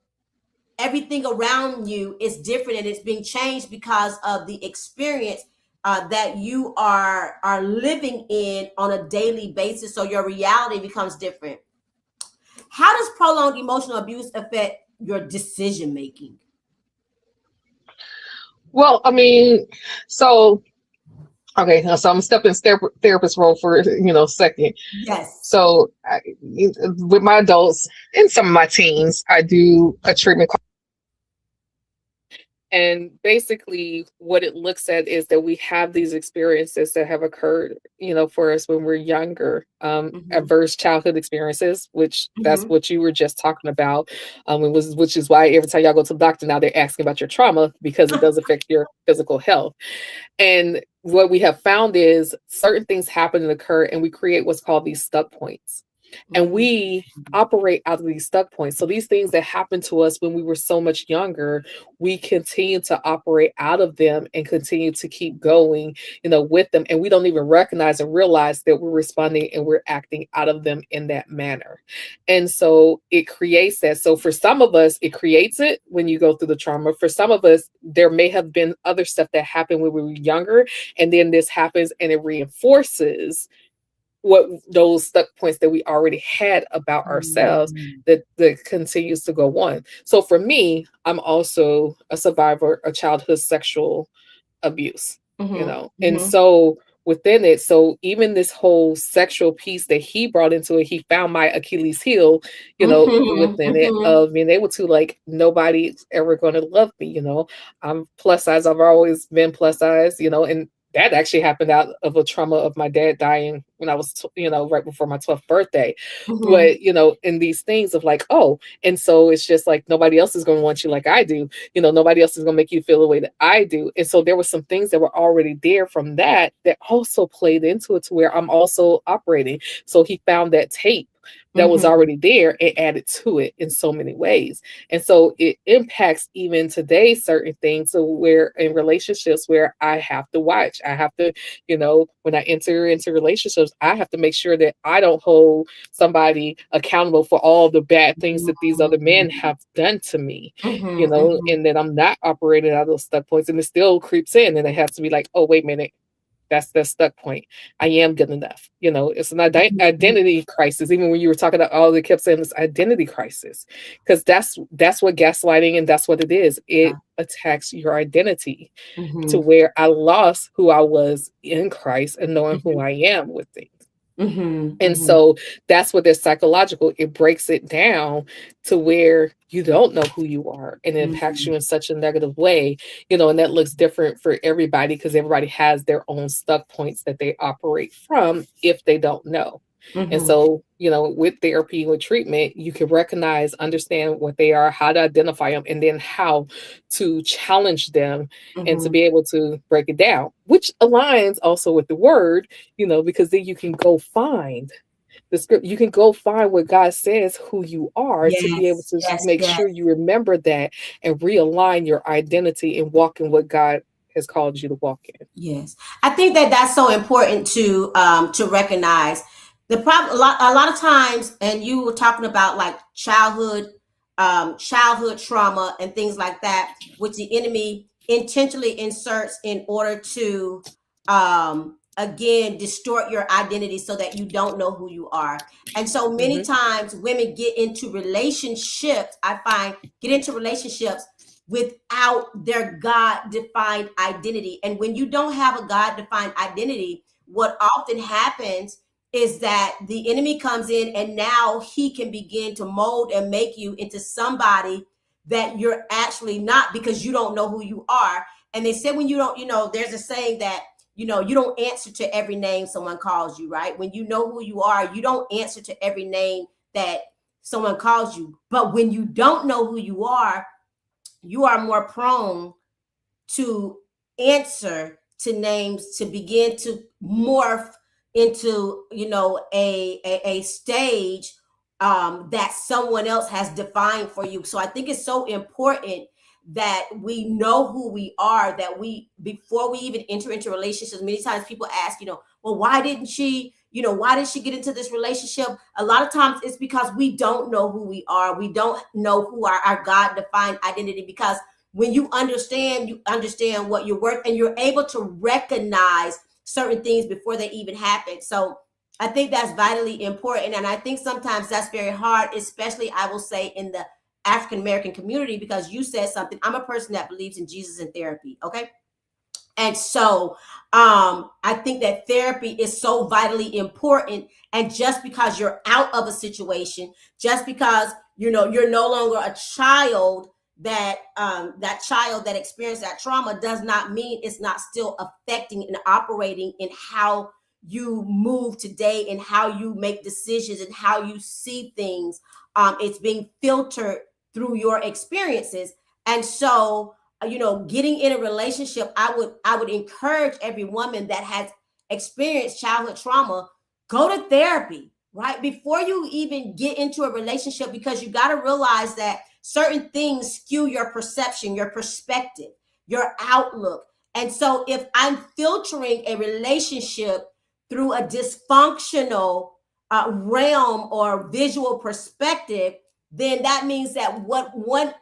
around you is different, and it's being changed because of the experience that you are living in on a daily basis. So your reality becomes different. How does prolonged emotional abuse affect your decision making? Well, I mean, so okay, so I'm stepping therapist role for a second. Yes. So with my adults and some of my teens, I do a treatment. And basically, what it looks at is that we have these experiences that have occurred, for us when we're younger, Mm-hmm. adverse childhood experiences, which that's Mm-hmm. what you were just talking about. Which is why every time y'all go to the doctor now, they're asking about your trauma because it does affect your physical health. And what we have found is certain things happen and occur, and we create what's called these stuck points. And Mm-hmm. we operate out of these stuck points. So these things that happened to us when we were so much younger, we continue to operate out of them and continue to keep going, with them. And we don't even recognize and realize that we're responding and we're acting out of them in that manner. And so it creates that. So for some of us, it creates it when you go through the trauma. For some of us, there may have been other stuff that happened when we were younger, and then this happens and it reinforces what those stuck points that we already had about ourselves, that continues to go on. So for me, I'm also a survivor of childhood sexual abuse, Mm-hmm. and Mm-hmm. so within it, so even this whole sexual piece that he brought into it, he found my Achilles heel, Mm-hmm. within it, Mm-hmm. of being able to, like, nobody's ever going to love me. I'm plus size, I've always been plus size, and that actually happened out of a trauma of my dad dying when I was right before my 12th birthday. Mm-hmm. But in these things of like, oh, and so it's just like nobody else is going to want you like I do. Nobody else is going to make you feel the way that I do. And so there were some things that were already there from that also played into it, to where I'm also operating. So he found that tape that was Mm-hmm. already there and added to it in so many ways. And so it impacts even today certain things, so where in relationships where I have to watch, I have to, when I enter into relationships, I have to make sure that I don't hold somebody accountable for all the bad things that these other men have done to me, Mm-hmm. and that I'm not operating out of those stuck points. And it still creeps in, and it has to be like, oh, wait a minute, that's the stuck point. I am good enough. It's an Mm-hmm. identity crisis. Even when you were talking about, all they kept saying this identity crisis, because that's what gaslighting, and that's what it is. It attacks your identity, to Mm-hmm. where I lost who I was in Christ and knowing who I am with things. Mm-hmm. And Mm-hmm. so that's what is psychological. It breaks it down to where you don't know who you are, and it impacts Mm-hmm. you in such a negative way, and that looks different for everybody, because everybody has their own stuck points that they operate from if they don't know. And Mm-hmm. so, with therapy, with treatment, you can recognize, understand what they are, how to identify them, and then how to challenge them and to Mm-hmm. be able to break it down, which aligns also with the word, because then you can go find the script. You can go find what God says who you are, to be able Yes, to yes, make yes. sure you remember that and realign your identity and walk in what God has called you to walk in. Yes, I think that that's so important to recognize the problem. A lot of times, and you were talking about like childhood childhood trauma and things like that, which the enemy intentionally inserts in order to again distort your identity so that you don't know who you are. And so many Mm-hmm. times women get into relationships, I find, get into relationships without their God defined identity. And when you don't have a God defined identity, what often happens is that the enemy comes in and now he can begin to mold and make you into somebody that you're actually not, because you don't know who you are. And they say, when you don't, there's a saying that, you don't answer to every name someone calls you, right? When you know who you are, you don't answer to every name that someone calls you. But when you don't know who you are more prone to answer to names, to begin to morph into a stage that someone else has defined for you. So I think it's so important that we know who we are, that we, before we even enter into relationships. Many times people ask, well, why did she get into this relationship? A lot of times it's because we don't know who we are. We don't know who our God defined identity, because when you understand what you're worth, and you're able to recognize certain things before they even happen. So I think that's vitally important. And I think sometimes that's very hard, especially, I will say, in the African American community, because you said something. I'm a person that believes in Jesus and therapy. Okay. And so I think that therapy is so vitally important. And just because you're out of a situation, just because you're no longer a child, that child that experienced that trauma, does not mean it's not still affecting and operating in how you move today and how you make decisions and how you see things. It's being filtered through your experiences. And so getting in a relationship, I would encourage every woman that has experienced childhood trauma, go to therapy, right, before you even get into a relationship, because you got to realize that certain things skew your perception, your perspective, your outlook. And so if I'm filtering a relationship through a dysfunctional realm or visual perspective, then that means that what one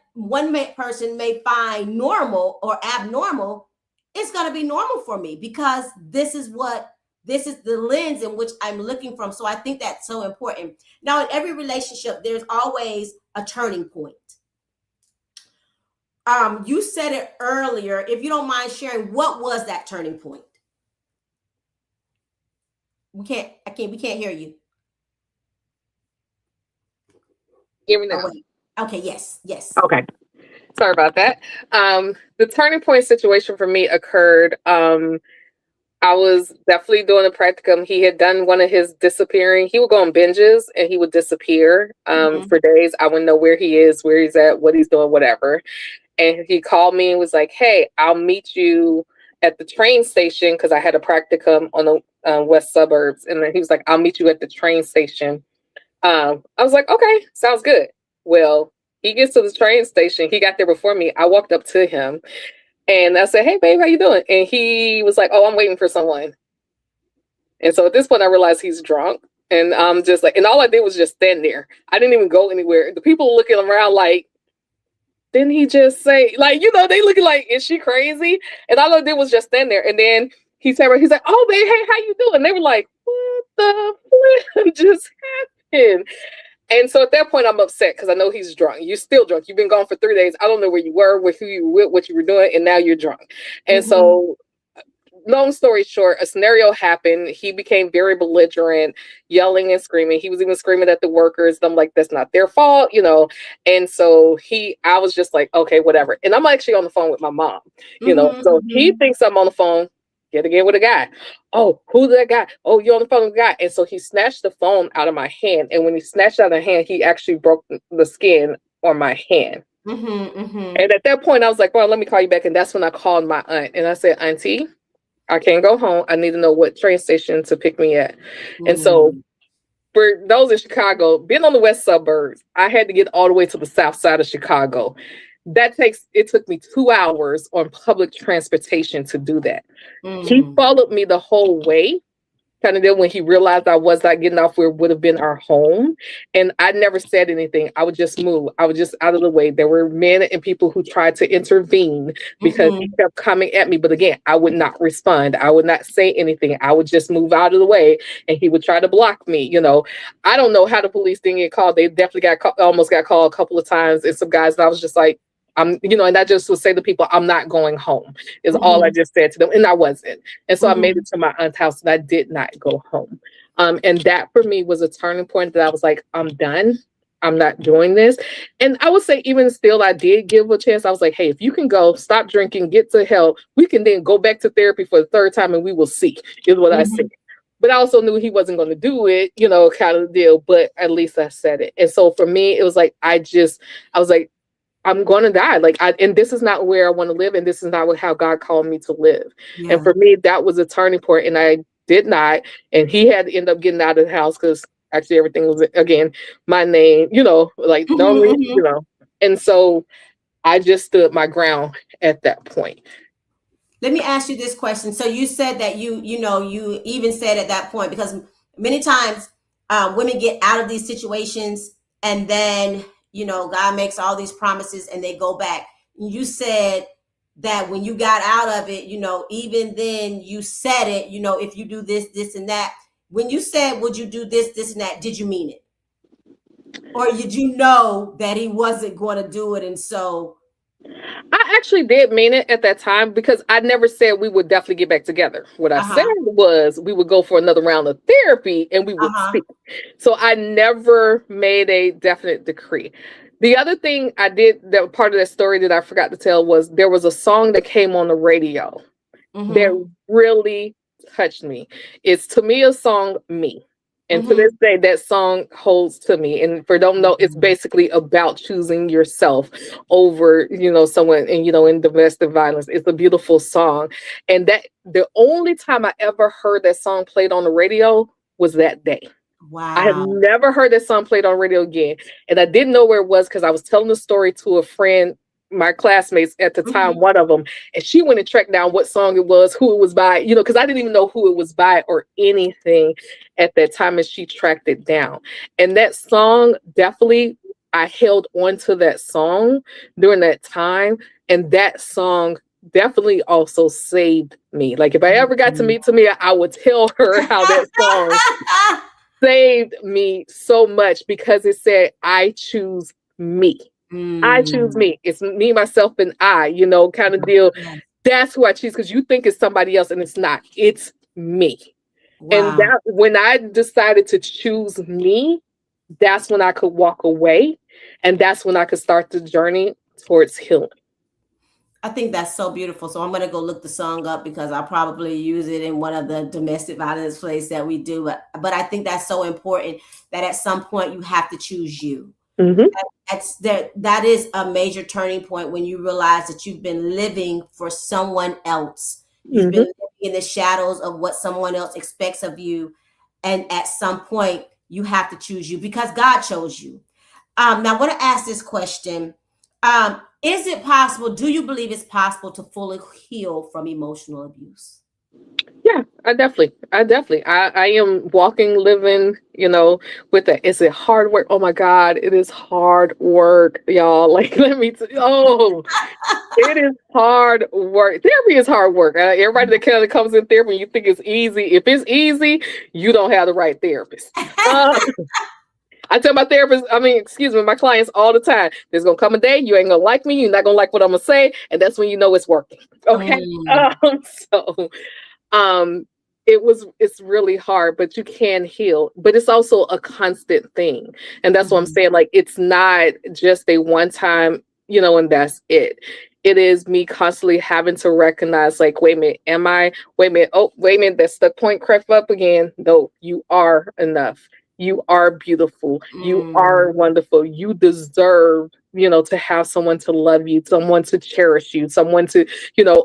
person may find normal or abnormal, it's going to be normal for me, because this is the lens in which I'm looking from. So I think that's so important. Now, in every relationship, there's always a turning point. You said it earlier. If you don't mind sharing, what was that turning point? We can't hear you. Hear me Oh, now. wait. Okay, yes. Okay. Sorry about that. The turning point situation for me occurred. I was definitely doing a practicum. He had done one of his disappearing. He would go on binges and he would disappear Mm-hmm. for days. I wouldn't know where he is, where he's at, what he's doing, whatever. And he called me and was like, "Hey, I'll meet you at the train station," because I had a practicum on the west suburbs. And then he was like, "I'll meet you at the train station." I was like, "Okay, sounds good." Well, he gets to the train station. He got there before me. I walked up to him and I said, "Hey, babe, how you doing?" And he was like, "Oh, I'm waiting for someone." And so at this point, I realized he's drunk. And I'm just like, and all I did was just stand there. I didn't even go anywhere. The people looking around like, didn't he just say, like, they looking like, is she crazy? And all I did was just stand there. And then he's like, "Oh, babe, hey, how you doing?" And they were like, "What the flip just happened?" And so at that point, I'm upset because I know he's drunk. You're still drunk. You've been gone for 3 days. I don't know where you were, with who you were with, what you were doing, and now you're drunk. And Mm-hmm. so, long story short, a scenario happened. He became very belligerent, yelling and screaming. He was even screaming at the workers. I'm like, that's not their fault. And so I was just like, okay, whatever. And I'm actually on the phone with my mom. Mm-hmm. So he Mm-hmm. thinks I'm on the phone. Get again with a guy. Oh, who's that guy? Oh, you're on the phone with a guy. And so he snatched the phone out of my hand. And when he snatched it out of the hand, he actually broke the skin on my hand. Mm-hmm. Mm-hmm. And at that point, I was like, well, let me call you back. And that's when I called my aunt. And I said, "Auntie, I can't go home. I need to know what train station to pick me at." And so Mm-hmm. for those in Chicago, being on the west suburbs, I had to get all the way to the south side of Chicago. It took me 2 hours on public transportation to do that. He Mm-hmm. followed me the whole way kind of deal, when he realized I was not getting off where would have been our home. And I never said anything. I would just move. I was just out of the way. There were men and people who tried to intervene because he Mm-hmm. kept coming at me. But again, I would not respond. I would not say anything. I would just move out of the way, and he would try to block me. I don't know how the police didn't get called. They definitely almost got called a couple of times. And some guys, and I was just like, and I just would say to people, I'm not going home, is all I Mm-hmm. just said to them. And I wasn't. And so I made Mm-hmm. it to my aunt's house and I did not go home. And that for me was a turning point that I was like, I'm done. I'm not doing this. And I would say, even still, I did give a chance. I was like, hey, if you can go, stop drinking, get to help, we can then go back to therapy for the third time and we will see, is what I said. Mm-hmm. But I also knew he wasn't going to do it, kind of deal. But at least I said it. And so for me, it was like, I was like, I'm going to die. And this is not where I want to live. And this is not how God called me to live. And Yeah. for me, that was a turning point. And I did not. And he had to end up getting out of the house because actually everything was, again, my name, like Mm-hmm. normally, Mm-hmm. And so I just stood my ground at that point. Let me ask you this question. So you said that you even said at that point, because many times women get out of these situations and then, God makes all these promises and they go back. You said that when you got out of it, even then you said it, if you do this, this, and that. When you said, would you do this, this, and that, did you mean it? Or did you know that he wasn't going to do it? And so, I actually did mean it at that time because I never said we would definitely get back together. What I uh said huh, was we would go for another round of therapy and we uh would huh. see. So I never made a definite decree. The other thing I did, that part of that story that I forgot to tell, was there was a song that came on the radio Mm-hmm. that really touched me. It's Tamia's song "Me." And to Mm-hmm. this day, that song holds to me. And for don't know, it's basically about choosing yourself over, someone, and in domestic violence. It's a beautiful song. And that the only time I ever heard that song played on the radio was that day. I have Wow. never heard that song played on radio again. And I didn't know where it was because I was telling the story to a friend, my classmates at the time, Mm-hmm. one of them, and she went and tracked down what song it was, who it was by, because I didn't even know who it was by or anything at that time, and she tracked it down. And that song definitely, I held on to that song during that time. And that song definitely also saved me. Like if I ever got to meet Tamia, I would tell her how that song saved me so much because it said, I choose me. I choose Mm. me. It's me, myself, and I, kind of deal. Yes. That's who I choose because you think it's somebody else and it's not. It's me. And Wow. that when I decided to choose me, that's when I could walk away. And that's when I could start the journey towards healing. I think that's so beautiful. So I'm gonna go look the song up because I'll probably use it in one of the domestic violence plays that we do. But I think that's so important that at some point you have to choose you. Hmm. That is a major turning point when you realize that you've been living for someone else. You've been Hmm. living in the shadows of what someone else expects of you. And at some point you have to choose you because God chose you. Now I want to ask this question. Is it possible? Do you believe it's possible to fully heal from emotional abuse? Yeah, I am walking, living, with that. Is it hard work? Oh my God, it is hard work, y'all. Like, it is hard work. Therapy is hard work. Everybody that kind of comes in therapy, you think it's easy. If it's easy, you don't have the right therapist. Uh, I tell my therapist, excuse me, my clients all the time, there's gonna come a day you ain't gonna like me, you're not gonna like what I'm gonna say, and that's when you know it's working. Okay. Mm, So um it's really hard, but you can heal, but it's also a constant thing. And that's what I'm mhm, saying, like it's not just a one time, and that's it. It is me constantly having to recognize, like, wait a minute, am I, wait a minute, oh wait a minute, that's the point, crept up again. No, you are enough. You are beautiful. You mm, are wonderful. You deserve, to have someone to love you, someone to cherish you, someone to,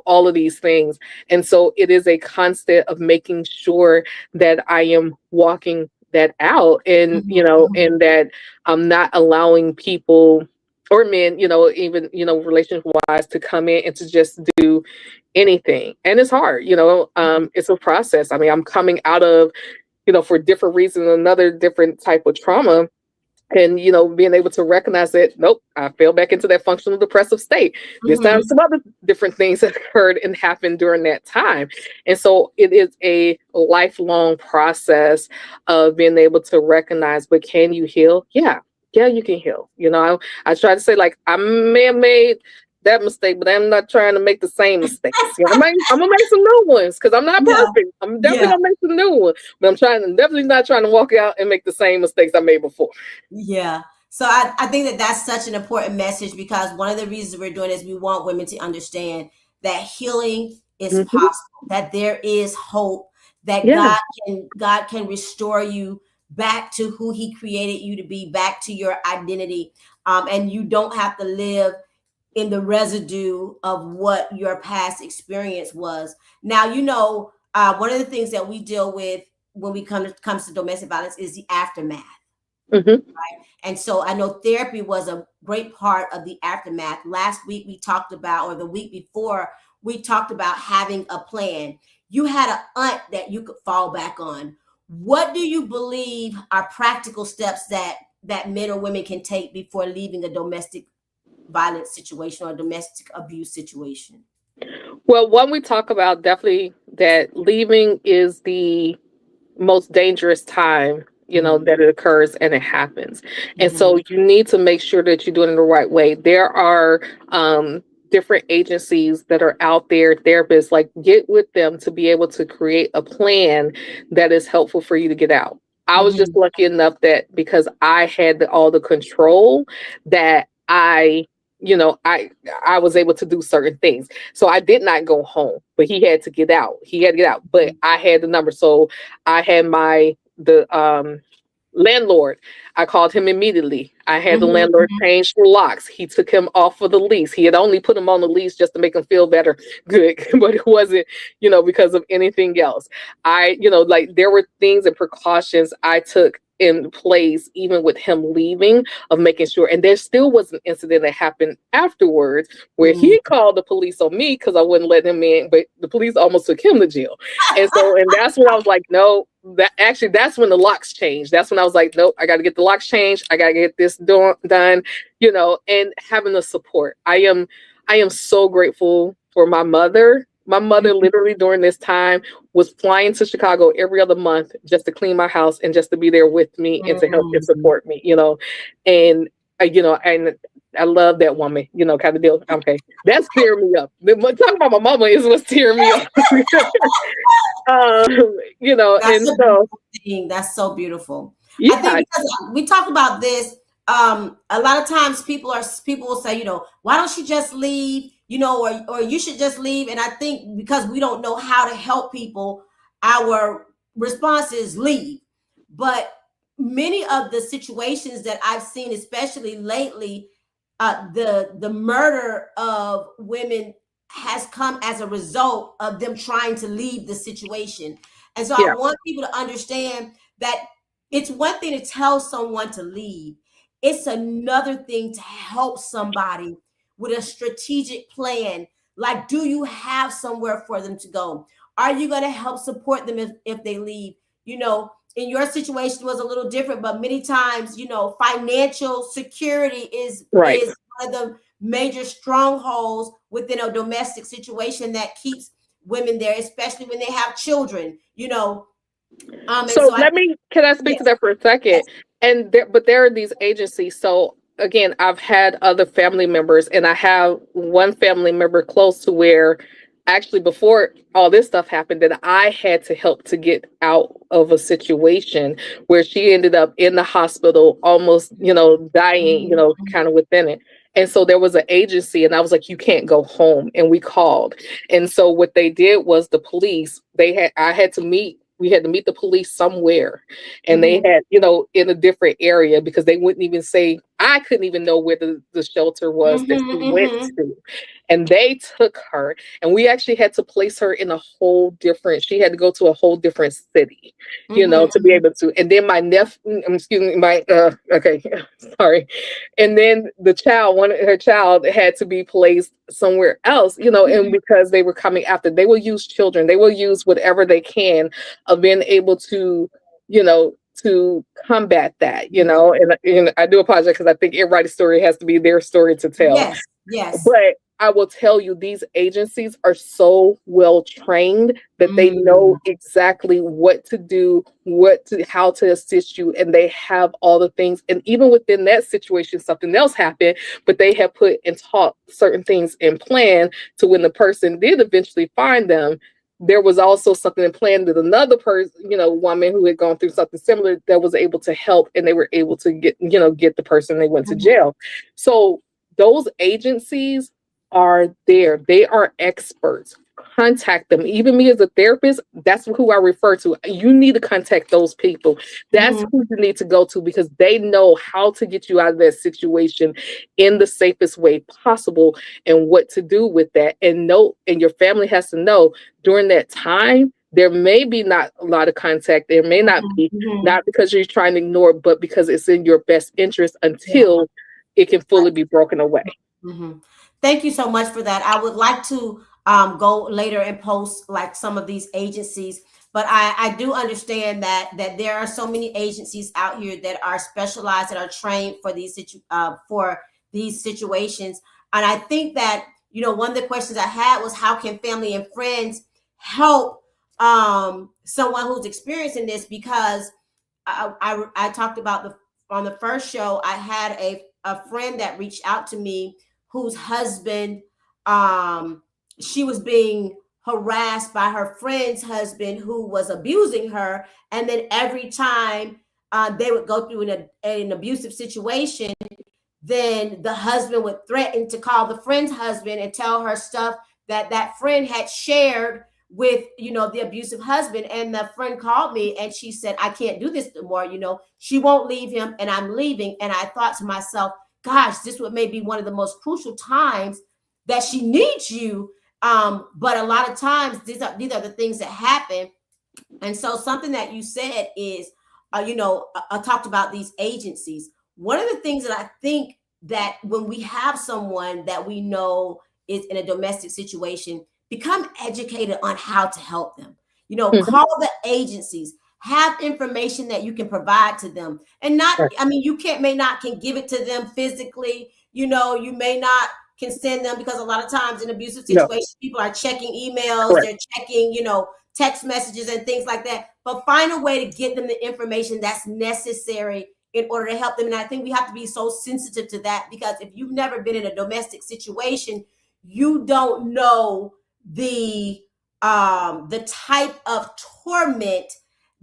all of these things. And so it is a constant of making sure that I am walking that out, and, mhm, mhm, and that I'm not allowing people or men, even, relationship wise, to come in and to just do anything. And it's hard, it's a process. I mean, I'm coming out of, for different reasons, another different type of trauma, and being able to recognize that, nope, I fell back into that functional depressive state. This time Mm-hmm. some other different things that occurred and happened during that time. And so it is a lifelong process of being able to recognize, but can you heal? Yeah, you can heal. I try to say, like, I may have made that mistake, but I'm not trying to make the same mistakes. I'm gonna make some new ones because I'm not Yeah. perfect. I'm definitely Yeah. gonna make some new ones, but definitely not trying to walk out and make the same mistakes I made before. Yeah. So I think that that's such an important message, because one of the reasons we're doing is we want women to understand that healing is Mhm. possible, that there is hope, that Yeah. God can restore you back to who He created you to be, back to your identity, and you don't have to live in the residue of what your past experience was. Now, one of the things that we deal with when we comes to domestic violence is the aftermath. Hmm. And so I know therapy was a great part of the aftermath. Last week we talked about, or the week before, we talked about having a plan. You had an aunt that you could fall back on. What do you believe are practical steps that men or women can take before leaving a domestic violence situation or a domestic abuse situation? Well, one, we talk about definitely that leaving is the most dangerous time, Mm-hmm. that it occurs and it happens. And Mm-hmm. so you need to make sure that you're doing it the right way. There are different agencies that are out there, therapists, like, get with them to be able to create a plan that is helpful for you to get out. I was just Mm-hmm. lucky enough that because I had all the control, that I was able to do certain things. So I did not go home, but he had to get out. He had to get out, but I had the number. So I had the landlord. I called him immediately. I had the landlord Mm-hmm. change the locks. He took him off of the lease. He had only put him on the lease just to make him feel better, good, but it wasn't, because of anything else. Like, there were things and precautions I took in place, even with him leaving, of making sure. And there still was an incident that happened afterwards where Mm-hmm. he called the police on me because I wouldn't let him in, but the police almost took him to jail. And that's when I was like, no, that's when the locks changed. That's when I was like, nope, I got to get the locks changed. I got to get this done, and having the support. I am so grateful for my mother. My mother literally during this time was flying to Chicago every other month just to clean my house and just to be there with me and to help and Mm-hmm. support me, and and I love that woman, kind of deal. Okay, that's tearing me up. Talking about my mama is what's tearing me up. That's And a so, beautiful thing. That's so beautiful. I think yeah. because we talk about this, a lot of times people will say, why don't you just leave, or you should just leave. And I think because we don't know how to help people, our response is leave. But many of the situations that I've seen, especially lately, the murder of women has come as a result of them trying to leave the situation. And so I Yeah. want people to understand that it's one thing to tell someone to leave, it's another thing to help somebody with a strategic plan. Like, do you have somewhere for them to go? Are you going to help support them if they leave? In your situation was a little different, but many times, financial security Right. is one of the major strongholds within a domestic situation that keeps women there, especially when they have children. And So so I let think me, can I speak to yes, that for a second? yes. But there are these agencies. So again, I've had other family members, and I have one family member close to where, actually, before all this stuff happened, that I had to help to get out of a situation where she ended up in the hospital, almost, dying, Mhm. kind of within it. And so there was an agency, and I was like, you can't go home. And we called. And so what they did was, the police, we had to meet the police somewhere. And they Mhm. had, in a different area, because they wouldn't even say, I couldn't even know where the shelter was that Mhm. she went Mhm. to. and they took her, and we actually had to place her in a whole different, she had to go to a whole different city, Mm-hmm. to be able to. And then my nephew, excuse me, my okay, sorry. And then the child, one her child had to be placed somewhere else, and Mm-hmm. because they were coming after, they will use children, they will use whatever they can of being able to combat that, and I do apologize because I think everybody's story has to be their story to tell. Yes, yes. But I will tell you, these agencies are so well trained that they Mm. know exactly what to do, how to assist you, and they have all the things. And even within that situation, something else happened, but they have put and taught certain things in plan to when the person did eventually find them. There was also something in plan that another person, woman who had gone through something similar, that was able to help, and they were able to get the person, they went to Mhm. jail. So those agencies are there. They are experts. Contact them. Even me as a therapist, that's who I refer to. You need to contact those people. That's Mhm. who you need to go to, because they know how to get you out of that situation in the safest way possible, and what to do with that. And your family has to know during that time there may be not a lot of contact. There may not Mhm. be, Mhm. not because you're trying to ignore, but because it's in your best interest Yeah. until it can fully be broken away. Mhm. Thank you so much for that. I would like to go later and post like some of these agencies, but I do understand that there are so many agencies out here that are specialized, that are trained for for these situations. And I think that one of the questions I had was, how can family and friends help someone who's experiencing this? Because I talked about the on the first show, I had a friend that reached out to me whose husband, she was being harassed by her friend's husband who was abusing her. And then every time they would go through an abusive situation, then the husband would threaten to call the friend's husband and tell her stuff that friend had shared with the abusive husband. And the friend called me and she said, I can't do this anymore. She won't leave him and I'm leaving. And I thought to myself, gosh, this would maybe one of the most crucial times that she needs you. But a lot of times these are the things that happen. And so something that you said is, I talked about these agencies. One of the things that I think, that when we have someone that we know is in a domestic situation, become educated on how to help them. Mhm. Call the agencies, have information that you can provide to them. And not, Right. I mean, you may not can give it to them physically, you may not can send them, because a lot of times in abusive No, situations, people are checking emails, correct. they're checking, text messages and things like that. But find a way to get them the information that's necessary in order to help them. And I think we have to be so sensitive to that, because if you've never been in a domestic situation, you don't know the type of torment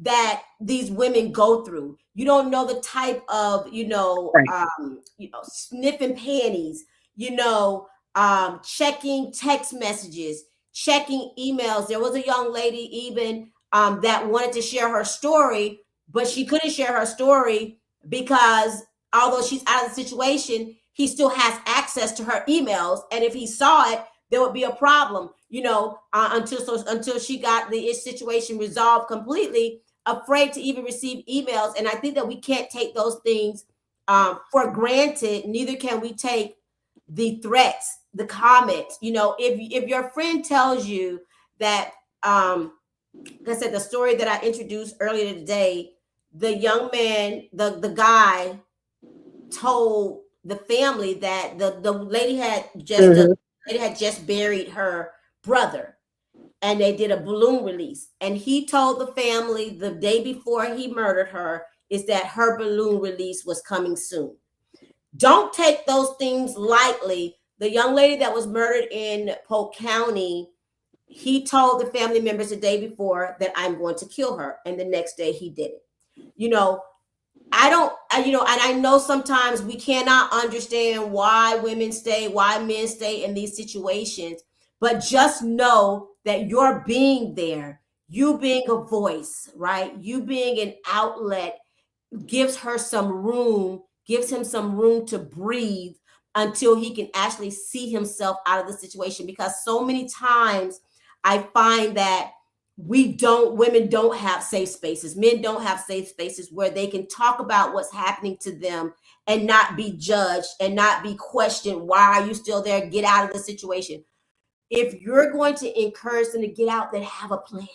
that these women go through. You don't know the type of Right. sniffing panties, checking text messages, checking emails. There was a young lady even that wanted to share her story, but she couldn't share her story because although she's out of the situation, he still has access to her emails, and if he saw it, there would be a problem. Until she got the situation resolved completely, afraid to even receive emails. And I think that we can't take those things for granted. Neither can we take the threats, the comments. If your friend tells you that, like I said, the story that I introduced earlier today, the young man, the guy told the family that the lady had just Hmm. buried her brother, and they did a balloon release, and he told the family the day before he murdered her is that her balloon release was coming soon. Don't take those things lightly. The young lady that was murdered in Polk County, he told the family members the day before that I'm going to kill her, and the next day he did it. you know I don't, and I know sometimes we cannot understand why women stay, why men stay in these situations, but just know that you're being there, you being a voice, right? You being an outlet gives her some room, gives him some room to breathe, until he can actually see himself out of the situation. Because so many times I find that women don't have safe spaces, men don't have safe spaces where they can talk about what's happening to them and not be judged and not be questioned. Why are you still there? Get out of the situation. If you're going to encourage them to get out, then have a plan,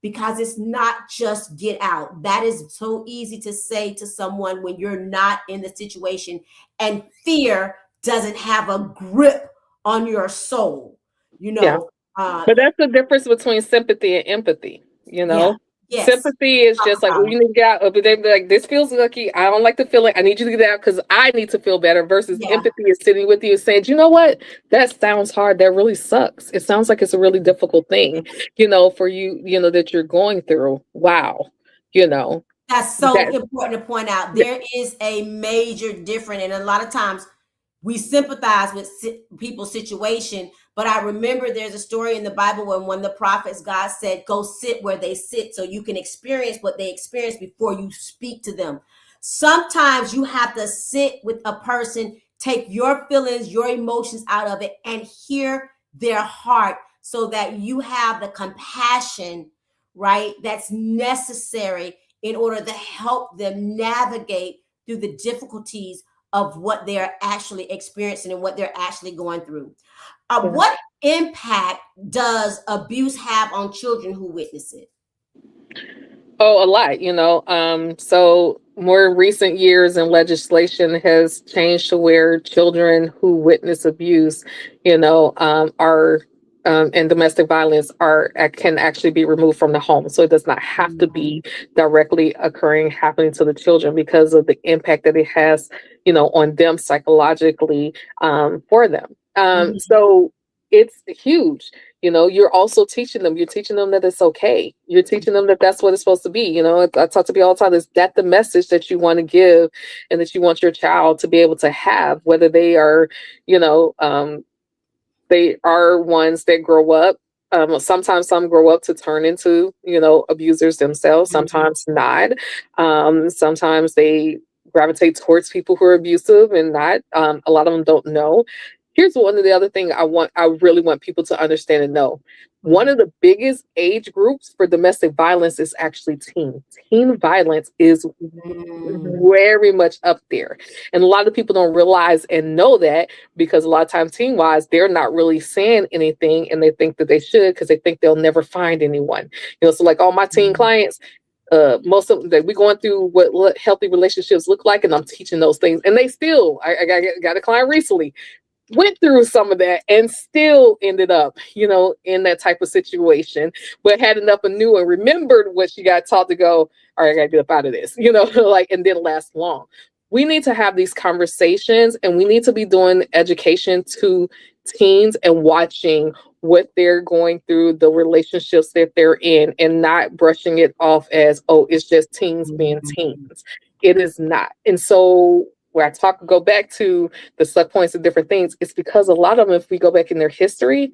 because it's not just get out. That is so easy to say to someone when you're not in the situation, and fear doesn't have a grip on your soul, you Yeah. know. But that's the difference between sympathy and empathy, you Yeah, know? yes, Sympathy is talk just like, well, about you need to get out. But they be like, this feels lucky. I don't like the feeling. I need you to get out because I need to feel better. Versus it. Yeah, empathy is sitting with you and saying, you know what? That sounds hard. That really sucks. It sounds like it's a really difficult thing, for you, that you're going through. Wow. You know, that's so that, important to point out. There is a major difference, and a lot of times we sympathize with people's situation. But I remember there's a story in the Bible when one of the prophets, God said, go sit where they sit so you can experience what they experience before you speak to them. Sometimes you have to sit with a person, take your feelings, your emotions out of it, and hear their heart so that you have the compassion, right, that's necessary in order to help them navigate through the difficulties of what they're actually experiencing and what they're actually going through. yeah. What impact does abuse have on children who witness it? Oh, a lot, So more recent years and legislation has changed to where children who witness abuse, are and domestic violence are can actually be removed from the home. So it does not have to be directly happening to the children because of the impact that it has, on them psychologically, for them. Mhm. So it's huge. You're also teaching them that it's okay. You're teaching them that that's what it's supposed to be. I talk to people all the time. Is that the message that you want to give and that you want your child to be able to have, whether they are, you know, they are ones that grow up. Sometimes some grow up to turn into, abusers themselves, Mhm. sometimes not. Sometimes they gravitate towards people who are abusive and not. A lot of them don't know. Here's one of the other thing I really want people to understand and know. One Mhm. of the biggest age groups for domestic violence is actually teen. Teen violence is Mm. very much up there. And a lot of people don't realize and know that because a lot of times teen wise, they're not really saying anything and they think that they should because they think they'll never find anyone. So like all my teen Mhm. clients, most of them that we going through what healthy relationships look like, and I'm teaching those things. And they still, I got a client recently went through some of that and still ended up, in that type of situation, but had enough and knew and remembered what she got taught to go, all right, I gotta get up out of this, like, and didn't last long. We need to have these conversations and we need to be doing education to teens and watching what they're going through, the relationships that they're in, and not brushing it off as, oh, it's just teens being Mhm. teens. It is not. And so where go back to the set points of different things, it's because a lot of them, if we go back in their history,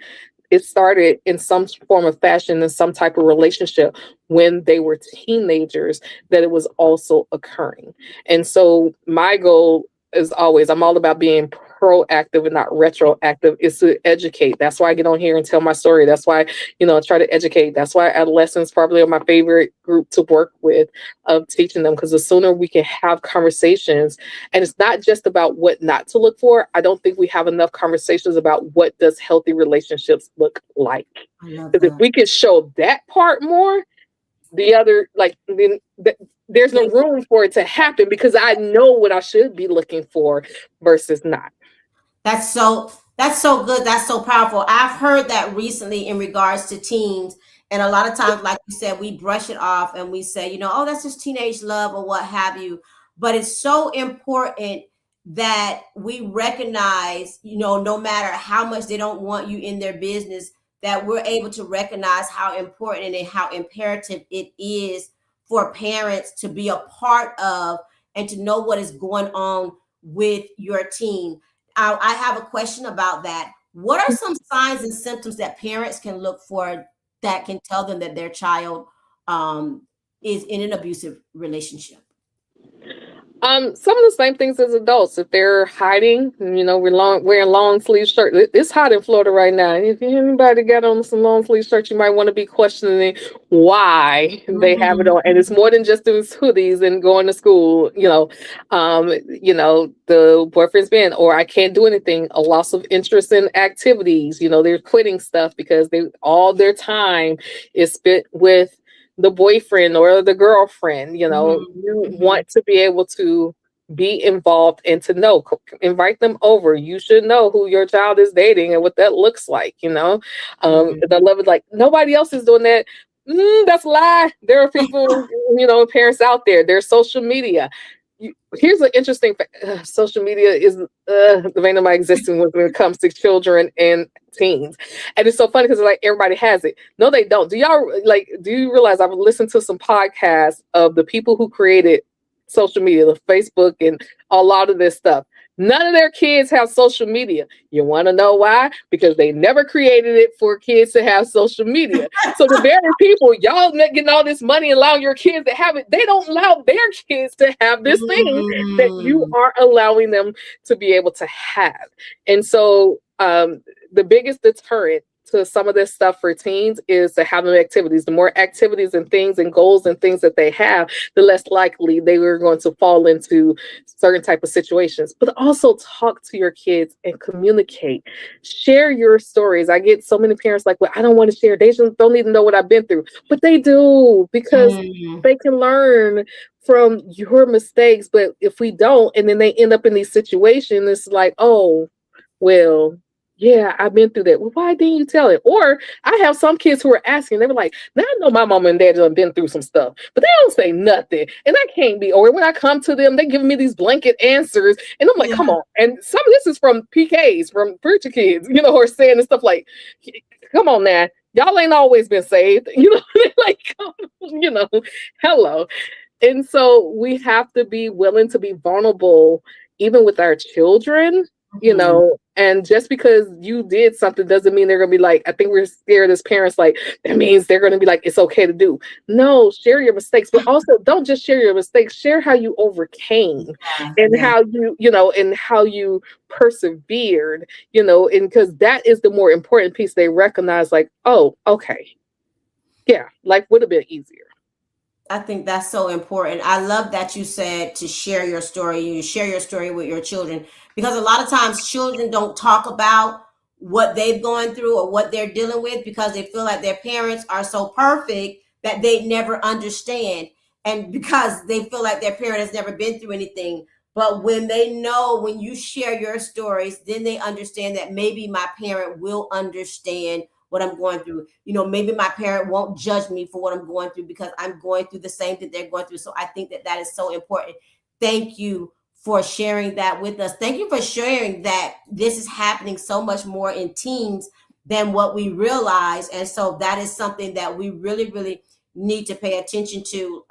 it started in some form of fashion in some type of relationship when they were teenagers that it was also occurring. And so my goal is always, I'm all about being proactive and not retroactive, is to educate. That's why I get on here and tell my story. That's why, I try to educate. That's why adolescents probably are my favorite group to work with, of teaching them, because the sooner we can have conversations, and it's not just about what not to look for. I don't think we have enough conversations about what does healthy relationships look like. I love Because if that. we can show that part more, the other, like, then there's no Then room for it to happen because I know what I should be looking for versus not. that's so good. That's so powerful. I've heard that recently in regards to teens. And a lot of times, like you said, we brush it off and we say, oh, that's just teenage love or what have you. But it's so important that we recognize, no matter how much they don't want you in their business, that we're able to recognize how important and how imperative it is for parents to be a part of and to know what is going on with your teen. I have a question about that. What are some signs and symptoms that parents can look for that can tell them that their child is in an abusive relationship? Some of the same things as adults. If they're hiding, wearing long sleeve shirts. It's hot in Florida right now. If anybody got on some long sleeve shirts, you might want to be questioning why they have it Mhm. on. And it's more than just those hoodies and going to school. The boyfriend's been, or I can't do anything. A loss of interest in activities. They're quitting stuff because they all their time is spent with the boyfriend or the girlfriend. Mhm. You Mhm. want to be able to be involved and to know, invite them over. You should know who your child is dating and what that looks like. Mhm. The love is like nobody else is doing that. That's a lie. There are people, parents out there. There's social media. Here's an interesting fact. Social media is the vein of my existence when it comes to children and teens. And it's so funny because like everybody has it. No, they don't. Do you realize I've listened to some podcasts of the people who created social media, the Facebook and a lot of this stuff. None of their kids have social media. You want to know why? Because they never created it for kids to have social media. So the very people, y'all getting all this money, allowing your kids to have it, they don't allow their kids to have this thing that you Mm. are allowing them to be able to have. And so the biggest deterrent to some of this stuff for teens is to have them activities. The more activities and things and goals and things that they have, the less likely they were going to fall into certain type of situations. But also talk to your kids and communicate. Share your stories. I get so many parents like, well, I don't want to share. They just don't even know what I've been through. But they do, because Mm. they can learn from your mistakes. But if we don't, and then they end up in these situations, it's like, oh, well, yeah, I've been through that. Well, why didn't you tell it? Or I have some kids who are asking, they were like, now I know my mom and dad have been through some stuff, but they don't say nothing. And I can't be, or when I come to them, they give me these blanket answers. And I'm like, Yeah. come on. And some of this is from PKs, from preacher kids, who are saying this stuff like, come on now. Y'all ain't always been saved. Like, hello. And so we have to be willing to be vulnerable, even with our children, Mhm. and just because you did something doesn't mean they're going to be like, I think we're scared as parents, like, that means they're going to be like, it's okay to do. No, share your mistakes, but also don't just share your mistakes, share how you overcame Yeah. and Yeah. and how you persevered, and because that is the more important piece. They recognize, like, oh, okay, yeah, life would have been easier. I think that's so important. I love that you said to share your story. You share your story with your children because a lot of times children don't talk about what they've gone through or what they're dealing with because they feel like their parents are so perfect that they never understand. And because they feel like their parent has never been through anything. But when they know, when you share your stories, then they understand that maybe my parent will understand what I'm going through. Maybe my parent won't judge me for what I'm going through because I'm going through the same thing they're going through. So I think that that is so important. Thank you for sharing that with us. Thank you for sharing that this is happening so much more in teens than what we realize. And so that is something that we really, really need to pay attention to.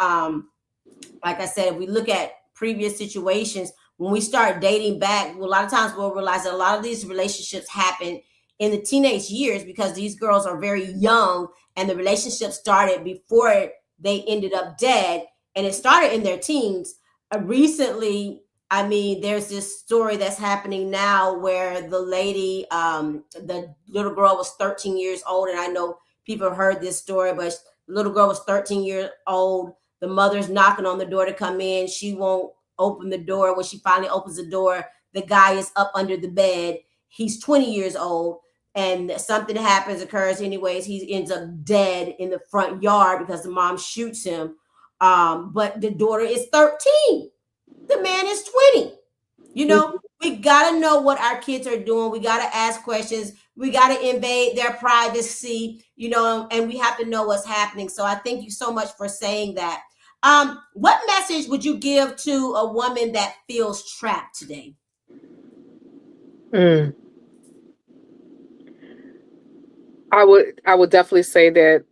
Like I said, if we look at previous situations, when we start dating back, a lot of times we'll realize that a lot of these relationships happen in the teenage years because these girls are very young and the relationship started before they ended up dead and it started in their teens. Recently, I mean, there's this story that's happening now where the little girl was 13 years old, and I know people have heard this story, but the little girl was 13 years old. The mother's knocking on the door to come in. She won't open the door. When she finally opens the door, the guy is up under the bed. He's 20 years old, and something occurs anyways. He ends up dead in the front yard because the mom shoots him. But the daughter is 13. The man is 20. We got to know what our kids are doing. We got to ask questions. We got to invade their privacy, and we have to know what's happening. So I thank you so much for saying that. What message would you give to a woman that feels trapped today? Mm. I would definitely say that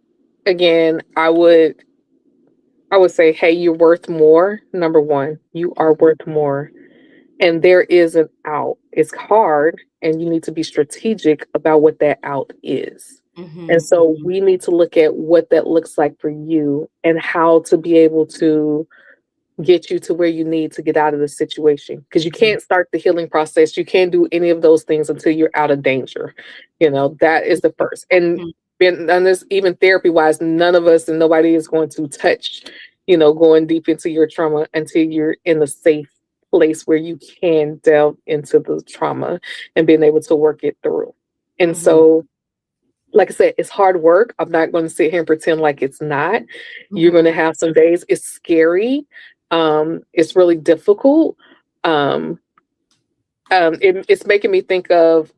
again. I would say, hey, you're worth more. Number one, you are worth more. And there is an out. It's hard, and you need to be strategic about what that out is. And Mm-hmm, so mm-hmm, we need to look at what that looks like for you and how to be able to get you to where you need to get out of the situation, because you can't start the healing process, you can't do any of those things until you're out of danger. That is the first. And Mhm. been on this, even therapy wise, none of us and nobody is going to touch going deep into your trauma until you're in a safe place where you can delve into the trauma and being able to work it through. And Mhm. so, like I said, it's hard work. I'm not going to sit here and pretend like it's not. You're going to Mhm. have some days. It's scary. It's really difficult. Um, it's making me think of,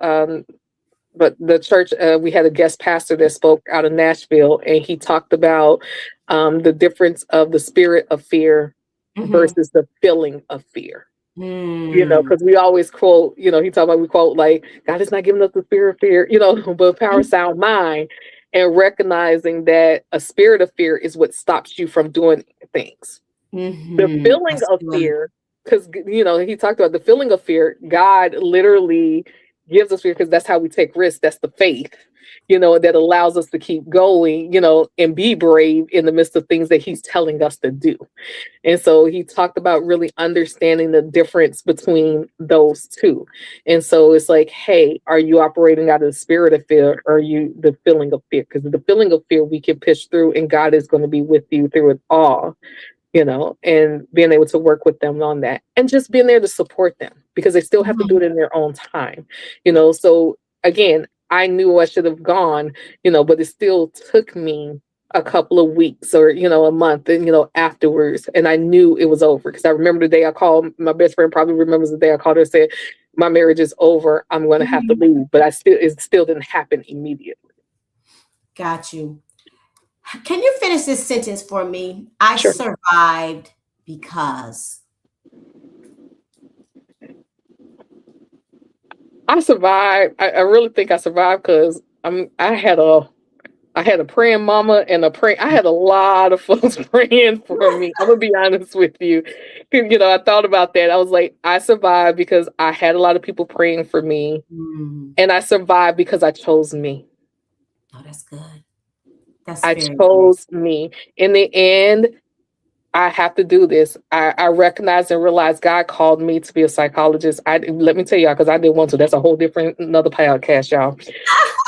but the church, we had a guest pastor that spoke out of Nashville, and he talked about the difference of the spirit of fear Mhm. versus the feeling of fear. Mm. Because we always quote, he talked about, we quote like, God is not giving us the spirit of fear, but power, sound, mind, and recognizing that a spirit of fear is what stops you from doing things. The Mhm. feeling That's of good. fear, because he talked about the feeling of fear, God literally gives us fear because that's how we take risks. That's the faith, that allows us to keep going, and be brave in the midst of things that he's telling us to do. And so he talked about really understanding the difference between those two. And so it's like, hey, are you operating out of the spirit of fear, or are you the feeling of fear? Because the feeling of fear we can push through, and God is going to be with you through it all, and being able to work with them on that, and just being there to support them, because they still have to do Mhm. it in their own time. So again, I knew I should have gone, but it still took me a couple of weeks, or a month, and afterwards, and I knew it was over, because I remember the day I called my best friend, probably remembers the day I called her and said, my marriage is over, I'm going to have to Mhm. leave. But it still didn't happen immediately. Got you. Can you finish this sentence for me? I Sure. survived because. I survived. I really think I survived because I had a praying mama, and I had a lot of folks praying for me. I'm gonna be honest with you. 'Cause, I thought about that. I was like, I survived because I had a lot of people praying for me, Mm. and I survived because I chose me. Oh, that's good. That's I very good. chose me. In the end, I have to do this. I recognize and realize God called me to be a psychologist. Let me tell y'all, because I didn't want to. That's a whole different another podcast, y'all.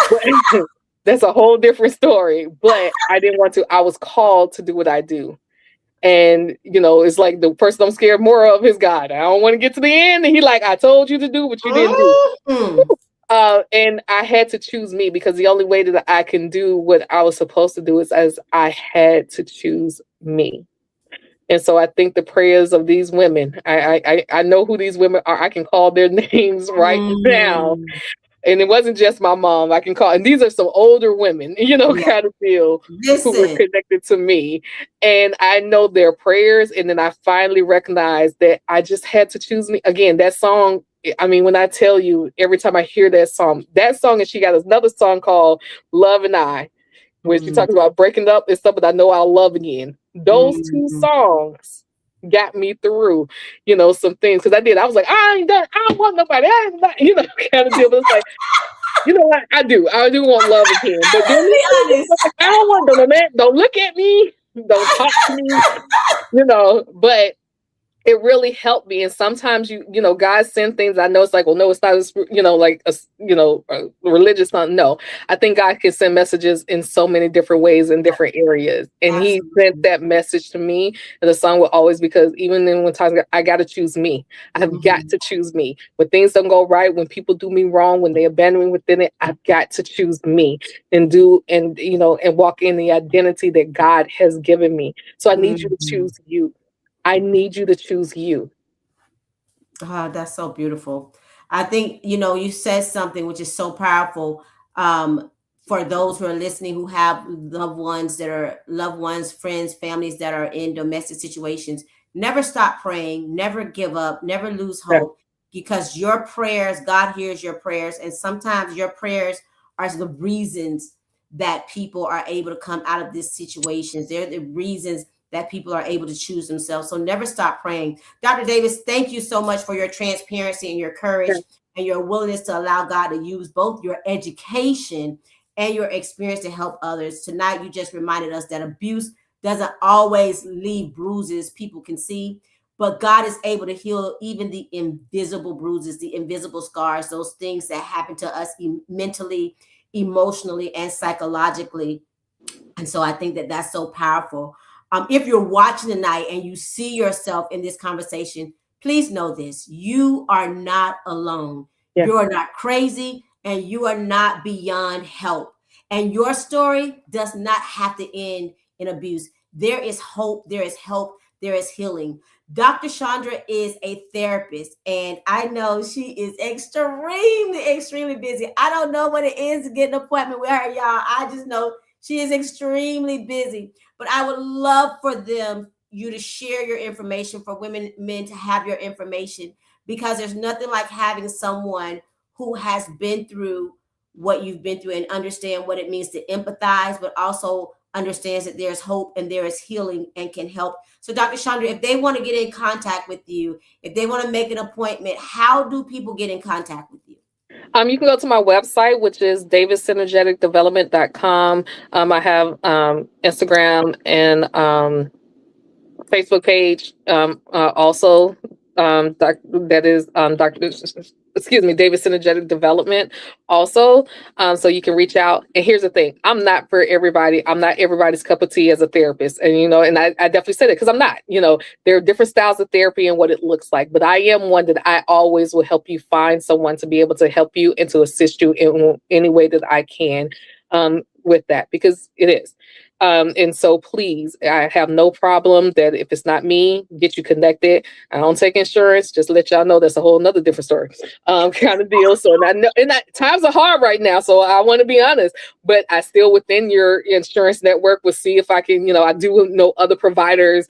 But that's a whole different story. But I didn't want to. I was called to do what I do. And it's like the person I'm scared more of is God. I don't want to get to the end. And he like, I told you to do what you didn't do. Mhm. And I had to choose me, because the only way that I can do what I was supposed to do is as I had to choose me. And so I think the prayers of these women, I know who these women are. I can call their names right now. Mm. And it wasn't just my mom. I can call, and these are some older women, Yeah. kind of feel, who were Listen. connected to me. And I know their prayers. And then I finally recognized that I just had to choose me. Again, that song, I mean, when I tell you, every time I hear that song, and she got another song called Love and I, where she Mm. talks about breaking up and stuff, but I know I'll love again. Those two Mm. songs got me through, some things. Because I was like, I ain't done, I don't want nobody. I ain't not, kind of deal. But it's like, you know what? I do. I do want love again. But then Let's this be thing, honest. like, I don't want don't look at me. Don't talk to me. But it really helped me. And sometimes God send things. I know it's like, well, no, it's not, like a religious something. No, I think God can send messages in so many different ways in different areas. And He sent Absolutely. that message to me. And the song will always, because even then when times I got to choose me. I have got Mhm. to choose me. When things don't go right, when people do me wrong, when they abandon me within it, I've got to choose me and and walk in the identity that God has given me. So I need you to Mhm. choose you. I need you to choose you. Ah, that's so beautiful. I think, you said something which is so powerful. For those who are listening who have loved ones, friends, families that are in domestic situations, never stop praying, never give up, never lose Yeah. hope, because your prayers, God hears your prayers. And sometimes your prayers are the reasons that people are able to come out of these situations. They're the reasons that people are able to choose themselves. So never stop praying. Dr. Davis, thank you so much for your transparency and your courage and your willingness to allow God to use both your education and your experience to help others. Tonight, you just reminded us that abuse doesn't always leave bruises people can see, but God is able to heal even the invisible bruises, the invisible scars, those things that happen to us mentally, emotionally, and psychologically. And so I think that that's so powerful. If you're watching tonight and you see yourself in this conversation, please know this: you are not alone. Yeah. You're not crazy, and you are not beyond help. And your story does not have to end in abuse. There is hope, there is help, there is healing. Dr. Chandra is a therapist, and I know she is extremely busy. I don't know what it is to get an appointment with her, y'all. I just know she is extremely busy, but I would love for you to share your information, for women, men to have your information, because there's nothing like having someone who has been through what you've been through and understand what it means to empathize, but also understands that there's hope and there is healing and can help. So, Dr. Chandra, if they want to get in contact with you, if they want to make an appointment, how do people get in contact with you? You can go to my website, which is davissynergeticdevelopment.com. I have Instagram and Facebook page. Also, that is Dr. Excuse me, Davis Synergetic Development. Also, so you can reach out. And here's the thing: I'm not for everybody. I'm not everybody's cup of tea as a therapist, and and I definitely said it because I'm not. There are different styles of therapy and what it looks like, but I am one that I always will help you find someone to be able to help you and to assist you in any way that I can with that, because it is. And so please, I have no problem that if it's not me, get you connected. I don't take insurance. Just let y'all know that's a whole nother different story, kind of deal. So and I know, times are hard right now. So I want to be honest, but I still within your insurance network will see if I can, I do know other providers,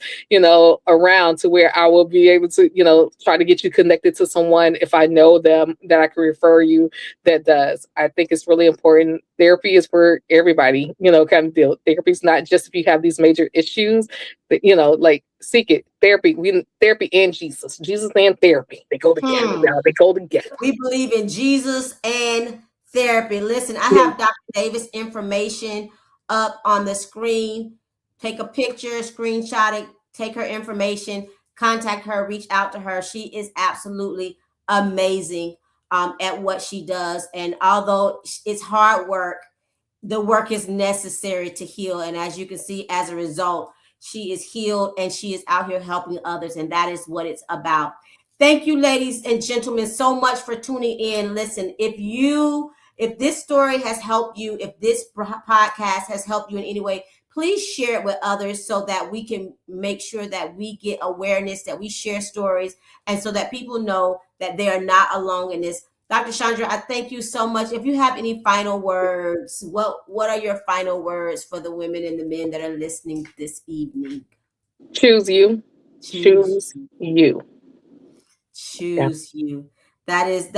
around to where I will be able to, try to get you connected to someone if I know them that I can refer you that does. I think it's really important. Therapy is for everybody, kind of deal. Therapy's not just if you have these major issues, but, like seek it. Therapy and Jesus and therapy. They go together. They go together. We believe in Jesus and therapy. Listen, I Yeah. have Dr. Davis information up on the screen. Take a picture, screenshot it, take her information, contact her, reach out to her. She is absolutely amazing at what she does. And although it's hard work, the work is necessary to heal. And as you can see, as a result, she is healed and she is out here helping others. And that is what it's about. Thank you, ladies and gentlemen, so much for tuning in. Listen, if this story has helped you, if this podcast has helped you in any way, please share it with others so that we can make sure that we get awareness, that we share stories, and so that people know that they are not alone in this. Dr. Chandra, I thank you so much. If you have any final words, what are your final words for the women and the men that are listening this evening? Choose you. Choose you. Yeah. Choose you. That is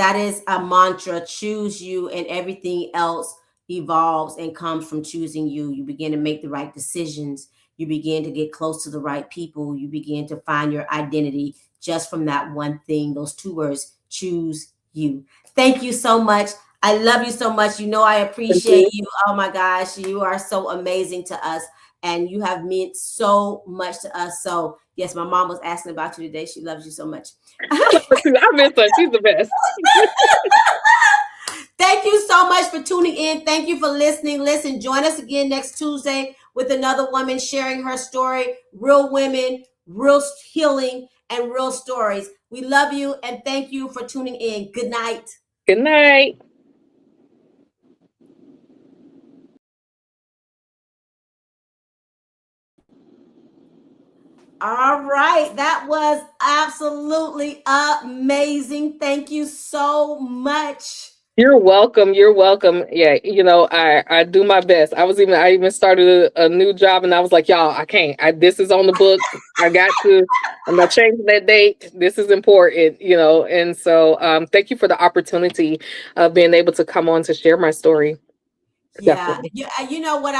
a mantra. Choose you, and everything else evolves and comes from choosing you. You begin to make the right decisions. You begin to get close to the right people. You begin to find your identity just from that one thing, those two words: choose you. Thank you so much. I love you so much. I Thank appreciate you. you. Oh my gosh, you are so amazing to us, and you have meant so much to us. So yes, my mom was asking about you today. She loves you so much. I miss her. She's the best. Thank you so much for tuning in. Thank you for listening. Listen, join us again next Tuesday with another woman sharing her story. Real women, real healing, and real stories. We love you and thank you for tuning in. Good night. Good night. All right. That was absolutely amazing. Thank you so much. You're welcome. You're welcome. Yeah, I do my best. I even started a new job, and I was like, y'all, I can't. This is on the books. I got to. I'm not changing that date. This is important, And so, thank you for the opportunity of being able to come on to share my story. Yeah. Definitely. You know what